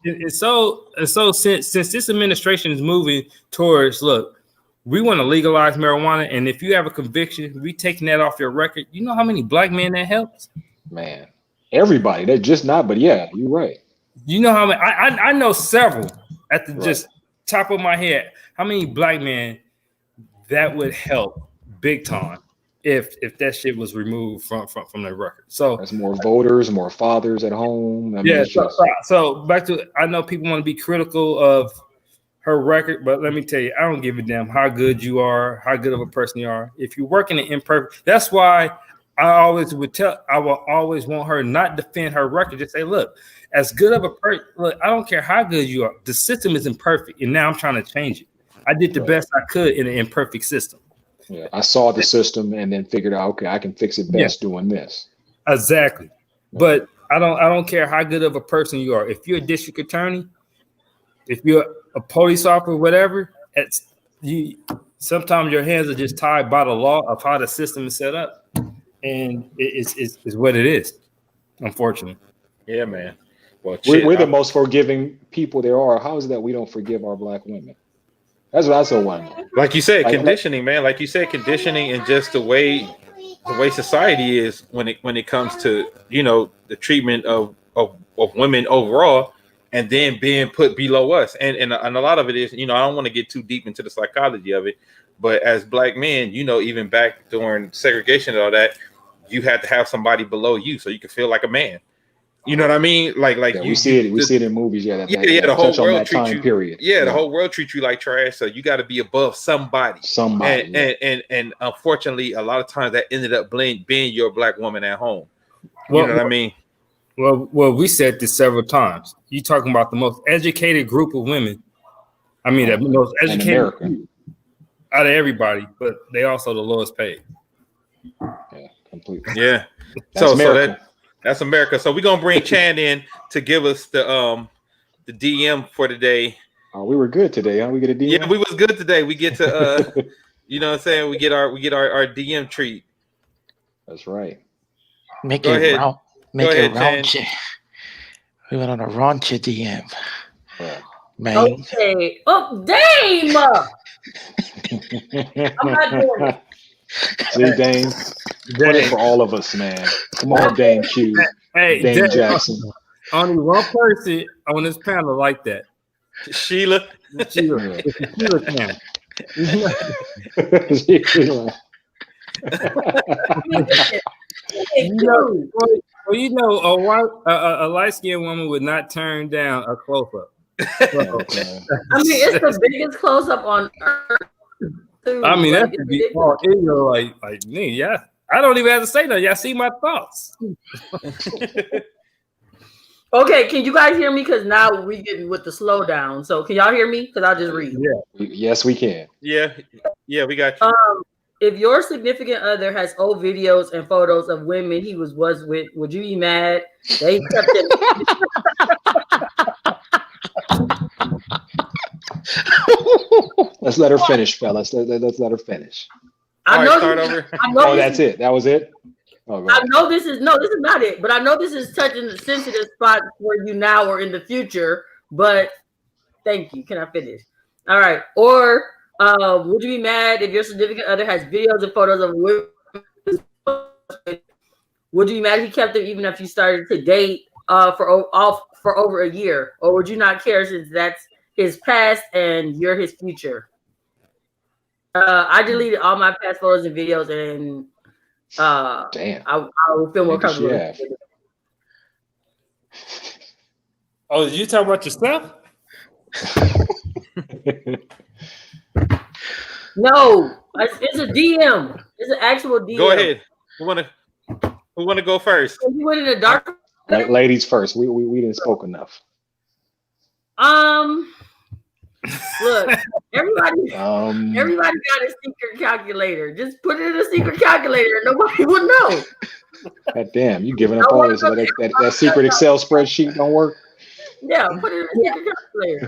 Speaker 5: It's so since this administration is moving towards, look, we want to legalize marijuana, and if you have a conviction, we taking that off your record. You know how many black men that helps?
Speaker 3: Man, everybody. They're just not, but yeah, you're right.
Speaker 5: You know how many? I know several at the just top of my head. How many black men that would help big time if that shit was removed from the record? So
Speaker 3: that's more voters, more fathers at home. I mean,
Speaker 5: so back to, I know people want to be critical of her record, but let me tell you, I don't give a damn how good you are, how good of a person you are. If you're working in imperfect, that's why I will always want her not defend her record. Just say, look, as good of a person, look, I don't care how good you are. The system is imperfect, and now I'm trying to change it. I did the best I could in an imperfect system.
Speaker 3: Yeah, I saw the system and then figured out, okay, I can fix it best doing this. Exactly.
Speaker 5: But I don't care how good of a person you are. If you're a district attorney, if you're a police officer, whatever, sometimes your hands are just tied by the law of how the system is set up, and it's what it is, unfortunately.
Speaker 2: Yeah, man. Well,
Speaker 3: we're the most forgiving people there are. How is it that we don't forgive our black women? That's what I so wonder.
Speaker 2: Like you said, conditioning, man. Like you said, conditioning, and just the way society is when it comes to, you know, the treatment of women overall, and then being put below us. And a lot of it is, you know, I don't want to get too deep into the psychology of it, but as black men, you know, even back during segregation and all that, you had to have somebody below you so you could feel like a man. You know what I mean? Like
Speaker 3: we see it in movies. Yeah,
Speaker 2: the whole world treats you.
Speaker 3: Period.
Speaker 2: Yeah, the whole world treats you like trash. So you got to be above somebody. And unfortunately, a lot of times that ended up being your black woman at home. You know what I mean?
Speaker 5: Well, we said this several times. You talking about the most educated group of women I mean, the most
Speaker 3: in
Speaker 5: educated
Speaker 3: America.
Speaker 5: out of everybody, but they also the lowest paid.
Speaker 3: Yeah, completely.
Speaker 2: Yeah.
Speaker 3: That's America.
Speaker 2: That's America. So we're gonna bring Chan in to give us the DM for today.
Speaker 3: Oh, we were good today, huh? We get a DM.
Speaker 2: Yeah, we was good today. We get to you know what I'm saying? We get our DM treat.
Speaker 3: That's right.
Speaker 7: Make
Speaker 2: Go
Speaker 7: it
Speaker 2: ahead.
Speaker 7: round. Make
Speaker 2: Go
Speaker 7: it
Speaker 2: ahead, Chan.
Speaker 7: raunchy. We went on a raunchy DM.
Speaker 3: Right.
Speaker 7: Man.
Speaker 6: Okay. Oh, damn! I'm not doing it.
Speaker 3: See, Dame, put it for all of us, man. Come on, Dame Q,
Speaker 5: Hey,
Speaker 3: Dame Jackson.
Speaker 5: Only one person on this panel like that.
Speaker 2: Sheila.
Speaker 5: Sheila.
Speaker 3: Yeah.
Speaker 5: It's a Sheila Chan. You know, a light skinned woman would not turn down a close up.
Speaker 6: I mean, it's the biggest close up on earth. Too.
Speaker 5: I mean,
Speaker 6: Like,
Speaker 5: that could be all like me. Yeah, I don't even have to say that. Y'all see my thoughts.
Speaker 6: Okay, can you guys hear me? Because now we getting with the slowdown. So can y'all hear me? Because I'll just read.
Speaker 5: Yeah.
Speaker 3: Yes, we can.
Speaker 2: Yeah, we got you.
Speaker 6: If your significant other has old videos and photos of women he was with, would you be mad? They kept it.
Speaker 3: Let's let her finish, fellas. Let's let her finish.
Speaker 6: I know.
Speaker 2: Start over.
Speaker 3: Oh, that's it. That was it. Oh,
Speaker 6: I know this is not it, but I know this is touching the sensitive spot for you now or in the future. But thank you. Can I finish? All right. Or would you be mad if your significant other has videos and photos of women? Would you be mad if he kept them even if you started to date for over a year? Or would you not care since that's his past and you're his future? I deleted all my past photos and videos, and
Speaker 3: damn,
Speaker 6: I would feel more comfortable.
Speaker 5: Oh, you talking about yourself?
Speaker 6: No, it's a DM. It's an actual DM.
Speaker 2: Go ahead. Who wanna go first?
Speaker 6: You went in the dark.
Speaker 3: Ladies first. We didn't spoke enough.
Speaker 6: Look, everybody got a secret calculator. Just put it in a secret calculator and nobody would know.
Speaker 3: God damn, you giving up all this? That secret Excel spreadsheet don't work?
Speaker 6: Yeah, put it in a secret calculator.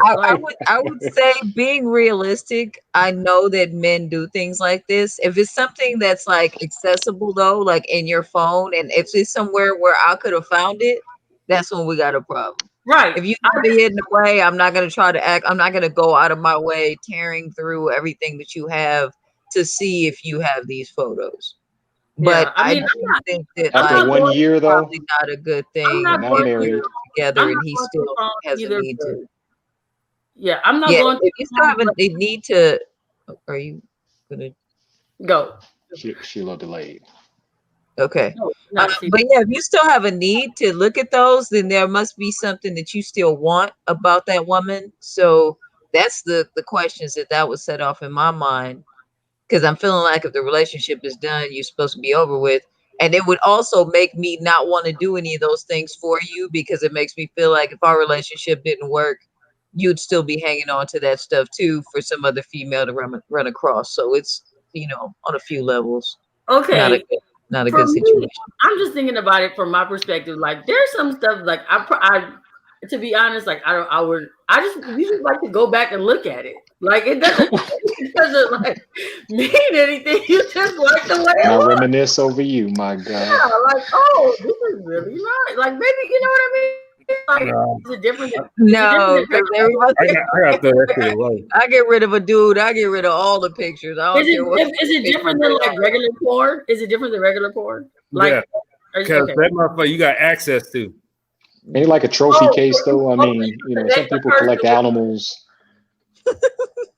Speaker 4: I would say, being realistic, I know that men do things like this. If it's something that's like accessible though, like in your phone, and if it's somewhere where I could have found it, that's when we got a problem.
Speaker 6: Right.
Speaker 4: If you have it in the way, I'm not going to try to I'm not going to go out of my way tearing through everything that you have to see if you have these photos. But I do think that
Speaker 3: after 1 year, though,
Speaker 4: probably not a good thing.
Speaker 3: I'm not married
Speaker 4: together, and he still has a need to.
Speaker 6: Yeah, I'm not going.
Speaker 4: If you still have a need to, are you gonna
Speaker 6: go?
Speaker 3: Sheila delayed.
Speaker 4: Okay. But yeah, if you still have a need to look at those, then there must be something that you still want about that woman. So that's the questions that would set off in my mind, because I'm feeling like if the relationship is done, you're supposed to be over with. And it would also make me not want to do any of those things for you, because it makes me feel like if our relationship didn't work, you'd still be hanging on to that stuff too for some other female to run across. So it's, on a few levels.
Speaker 6: Okay.
Speaker 4: Not a good situation.
Speaker 6: I'm just thinking about it from my perspective. Like, there's some stuff like I to be honest, like we just like to go back and look at it. Like it doesn't like mean anything. You just like the way
Speaker 3: I reminisce over you, my God.
Speaker 6: Yeah, like, oh, this is really nice. Like, maybe you know what I mean? Like, is it different?
Speaker 4: No, because everybody.
Speaker 5: I got to throw that shit away.
Speaker 4: I get rid of a dude. I get rid of all the pictures.
Speaker 6: Is it different than like regular porn? Is it different than regular porn? Like,
Speaker 5: yeah, because that motherfucker you got access to.
Speaker 3: Ain't like a trophy case though. I mean, some people collect animals.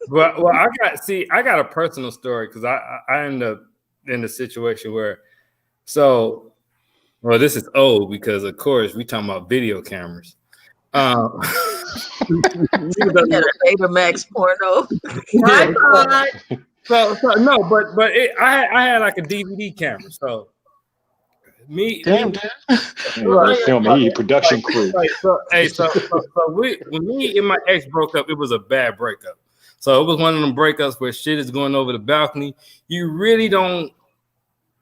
Speaker 5: Well, I got a personal story because I ended up in a situation where, this is old because of course we talking about video cameras.
Speaker 4: You had a Betamax porno.
Speaker 5: So no, but I had like a DVD camera. So
Speaker 3: Film production crew.
Speaker 5: So when me and my ex broke up, it was a bad breakup. So it was one of them breakups where shit is going over the balcony. You really don't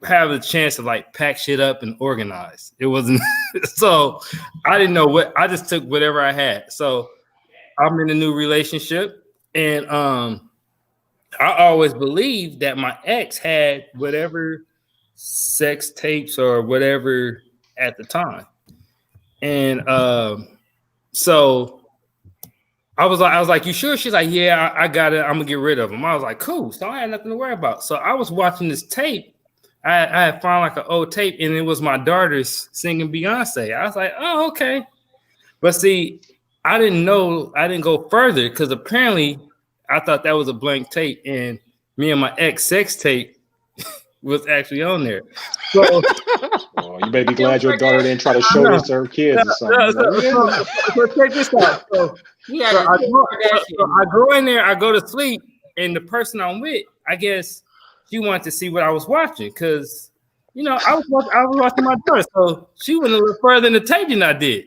Speaker 5: have a chance to like pack shit up and organize. It wasn't so I didn't know what I just took whatever I had. So I'm in a new relationship, and I always believed that my ex had whatever sex tapes or whatever at the time. And so I was like, you sure? She's like, yeah, I got it. I'm gonna get rid of them. I was like, cool. So I had nothing to worry about. So I was watching this tape. I had found like an old tape, and it was my daughters singing Beyonce. I was like, oh, okay. But see, I didn't know, I didn't go further because apparently I thought that was a blank tape, and me and my ex sex tape was actually on there. So
Speaker 3: you better be glad your daughter didn't try to show this to her kids or something.
Speaker 5: So check this out. So I go in there, I go to sleep, and the person I'm with, I guess she wanted to see what I was watching because, you know, I was watching my daughter, so she went a little further in the tape than I did.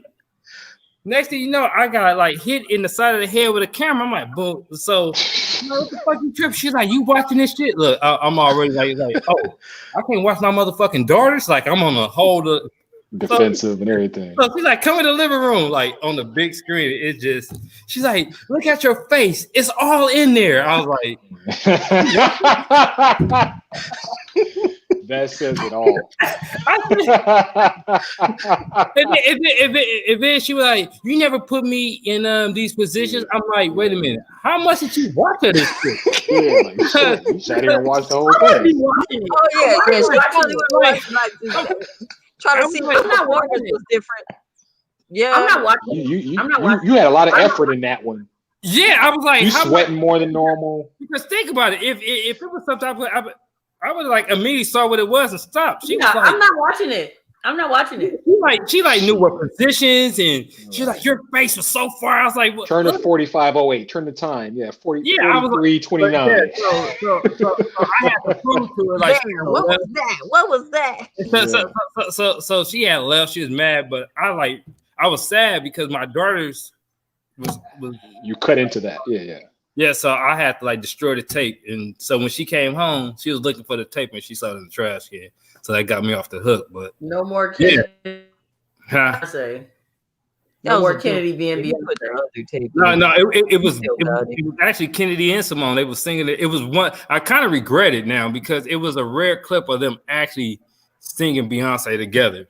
Speaker 5: Next thing you know, I got like hit in the side of the head with a camera. I'm like, boom. So, you know, what the fuck you trip? She's like, you watching this shit? Look, I'm already like, oh, I can't watch my motherfucking daughters. Like, I'm on a whole
Speaker 3: defensive and everything.
Speaker 5: So she's like, come in the living room, like on the big screen. It just, she's like, look at your face. It's all in there. I was like,
Speaker 3: that says it all.
Speaker 5: And then she was like, you never put me in these positions. I'm like, wait a minute. How much did you watch of this shit?
Speaker 3: Yeah, like, shit, you sat here and watched the whole thing.
Speaker 4: Oh, yeah. She probably was like, trying to see what was different. Yeah.
Speaker 6: I'm not watching
Speaker 3: You had a lot of effort in that one.
Speaker 5: Yeah, I was like,
Speaker 3: you sweating more than normal.
Speaker 5: Because think about it. If it was something I would like immediately saw what it was and stopped. She was like,
Speaker 6: I'm not watching it. I'm not watching it.
Speaker 5: She knew what positions, and she was like, your face was so far. I was like,
Speaker 3: turn to 4508. Turn the time. Yeah, 40. Yeah, 43:29.
Speaker 5: Like, so I had to prove to her like,
Speaker 4: damn, what was that? What was that?
Speaker 5: So she had left. She was mad, but I was sad because my daughters was
Speaker 3: you cut into that. Yeah.
Speaker 5: Yeah, so I had to like destroy the tape, and so when she came home, she was looking for the tape and she saw it in the trash can. So that got me off the hook. But
Speaker 6: no more Kennedy. I say no more Kennedy being
Speaker 5: tape. No, it was actually Kennedy and Simone. They were singing it. It was one I kind of regret it now because it was a rare clip of them actually singing Beyonce together.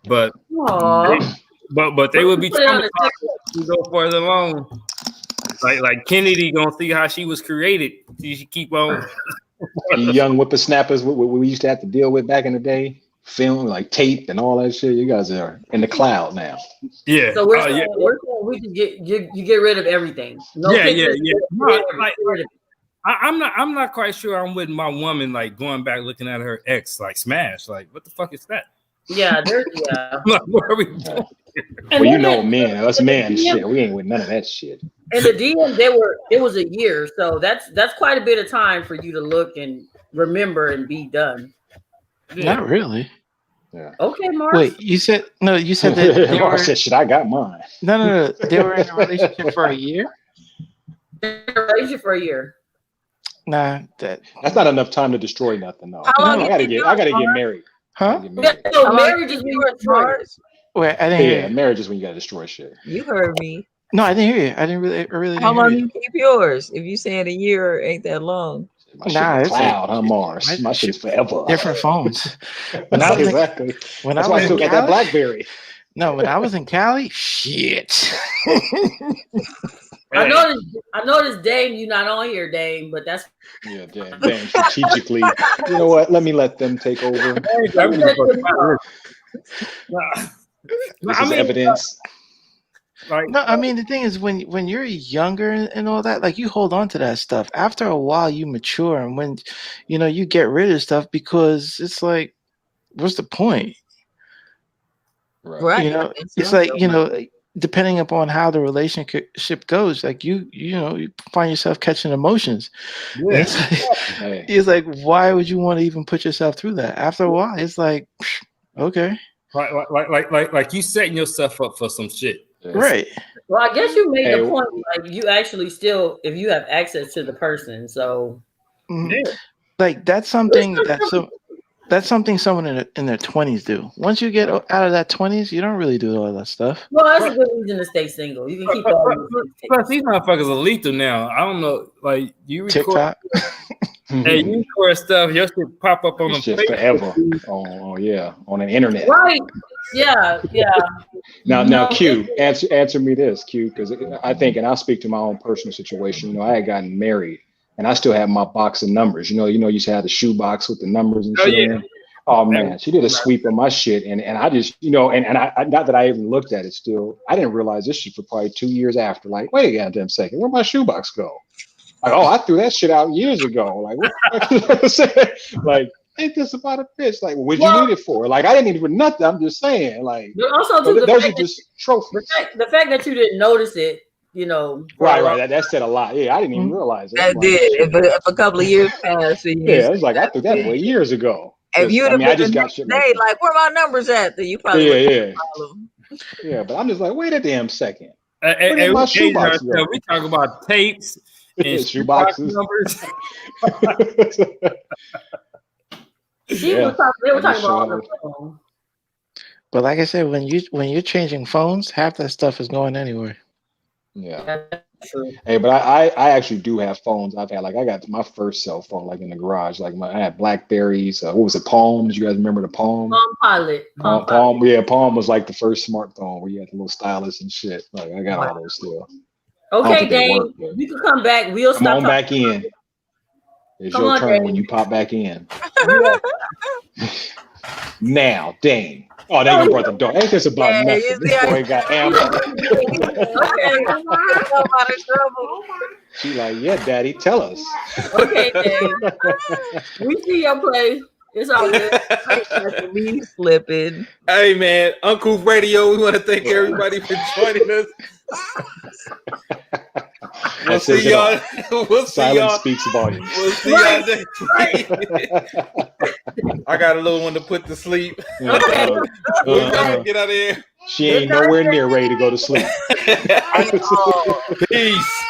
Speaker 5: But they would be trying to go further along. Like Kennedy gonna see how she was created. She should keep on.
Speaker 3: Young whippersnappers, what we used to have to deal with back in the day, film like tape and all that shit. You guys are in the cloud now.
Speaker 5: Yeah.
Speaker 6: So we're saying we can get rid of everything. No pictures,
Speaker 5: I'm not quite sure I'm with my woman like going back looking at her ex like smash. Like what the fuck is that?
Speaker 6: Yeah,
Speaker 5: like, what are we doing?
Speaker 3: Well, you know, man, us man shit. We ain't with none of that shit.
Speaker 6: And the DM, it was a year, so that's quite a bit of time for you to look and remember and be done.
Speaker 7: Yeah. Not really.
Speaker 3: Yeah.
Speaker 6: Okay, Mark.
Speaker 7: Wait, you said that
Speaker 3: Mark said, "Shit, I got mine."
Speaker 7: No. They were in a relationship for a year.
Speaker 6: Relationship for a year.
Speaker 7: Nah,
Speaker 3: that's not enough time to destroy nothing. No, I gotta get married.
Speaker 7: Huh?
Speaker 6: So marriage is when you destroy.
Speaker 7: Wait, I didn't hear you.
Speaker 3: Marriage is when you gotta destroy shit.
Speaker 4: You heard me.
Speaker 7: No, I didn't hear you. I didn't really.
Speaker 4: How long you keep yours? If you saying a year, ain't that long.
Speaker 3: My shit cloud on Mars. My shit's forever.
Speaker 7: Different phones.
Speaker 3: When I still got that BlackBerry.
Speaker 7: No, when I was in Cali, shit.
Speaker 6: I noticed Dame, you not on here, Dame, but that's
Speaker 3: Dame strategically. You know what? Let them take over. This is evidence.
Speaker 7: No, I mean the thing is when you're younger and all that, like you hold on to that stuff. After a while, you mature, and when you get rid of stuff because it's like, what's the point?
Speaker 4: Right.
Speaker 7: It's like depending upon how the relationship goes, like you find yourself catching emotions. Yeah. It's like, why would you want to even put yourself through that? After a while, it's like, okay.
Speaker 5: Like you setting yourself up for some shit.
Speaker 7: Right.
Speaker 6: Well, I guess you made
Speaker 3: Hey,
Speaker 6: the point. Like you actually still, if you have access to the person, so
Speaker 7: Mhm. Like that's something someone in their 20s do. Once you get out of that 20s, you don't really do all that stuff.
Speaker 6: well, that's a good reason to stay single. You can keep all your
Speaker 5: Plus, these motherfuckers are lethal now. I don't know. Like you record,
Speaker 7: TikTok.
Speaker 5: hey, you record stuff. Your shit pop up on
Speaker 3: it's
Speaker 5: the
Speaker 3: just forever. Yeah, on the internet.
Speaker 6: right. Yeah.
Speaker 3: Now, Q, answer me this, Q, because I think, and I'll speak to my own personal situation. You know, I had gotten married, and I still have my box of numbers. You know, you used to have the shoe box with the numbers and
Speaker 5: Oh
Speaker 3: shit.
Speaker 5: yeah.
Speaker 3: Oh man, she did a sweep of my shit, and I just, and I not that I even looked at it still. I didn't realize this shit for probably 2 years after. Like, wait a goddamn second, where'd my shoebox go? Like, oh, I threw that shit out years ago. Like, what the fuck? Like, ain't this about a bitch? Like, what'd you need it for? Like, I didn't need it for nothing. I'm just saying, like,
Speaker 6: But also too,
Speaker 3: those are just trophies.
Speaker 6: The fact that you didn't notice it,
Speaker 3: Right. That said a lot. Yeah, I didn't even realize it.
Speaker 4: That
Speaker 3: Like,
Speaker 4: did. If a couple of years passed, and
Speaker 3: yeah, I was like, I threw that away years ago.
Speaker 4: If you'd have been
Speaker 3: I just
Speaker 4: the
Speaker 3: got
Speaker 4: next
Speaker 3: shit
Speaker 4: day, like, where my numbers at? Then you probably
Speaker 3: yeah. But I'm just like, wait a damn second. Where
Speaker 5: And
Speaker 3: did my shoebox go?
Speaker 5: we talk about tapes and
Speaker 3: shoeboxes
Speaker 5: numbers.
Speaker 6: they were talking about on the phone.
Speaker 7: But like I said, when you're changing phones, half that stuff is going anywhere.
Speaker 3: Yeah. Hey, but I actually do have phones. I got my first cell phone like in the garage. Like I had Blackberries. What was it? Palm? You guys remember the Palm?
Speaker 6: Palm Pilot.
Speaker 3: Palm. Yeah, Palm was like the first smartphone where you had the little stylus and shit. Like I got all those still.
Speaker 6: Okay, Dave, you can come back. We'll
Speaker 3: come on back in. It's your turn, Dave. When you pop back in. Now, Dane. Oh, they gonna brought the door. Ain't this about nothing? This boy got ammo. She like, yeah, Daddy, tell us.
Speaker 6: Okay, Dave. We see your play. It's all good.
Speaker 4: Me slipping.
Speaker 2: Hey man, Uncle Radio, we want to thank everybody for joining us. We'll see y'all. We'll see
Speaker 3: Silence
Speaker 2: y'all.
Speaker 3: Speaks volumes.
Speaker 2: We'll see y'all next week. I got a little one to put to sleep. We're gonna get out of here.
Speaker 3: She ain't nowhere near ready to go to sleep.
Speaker 2: Peace.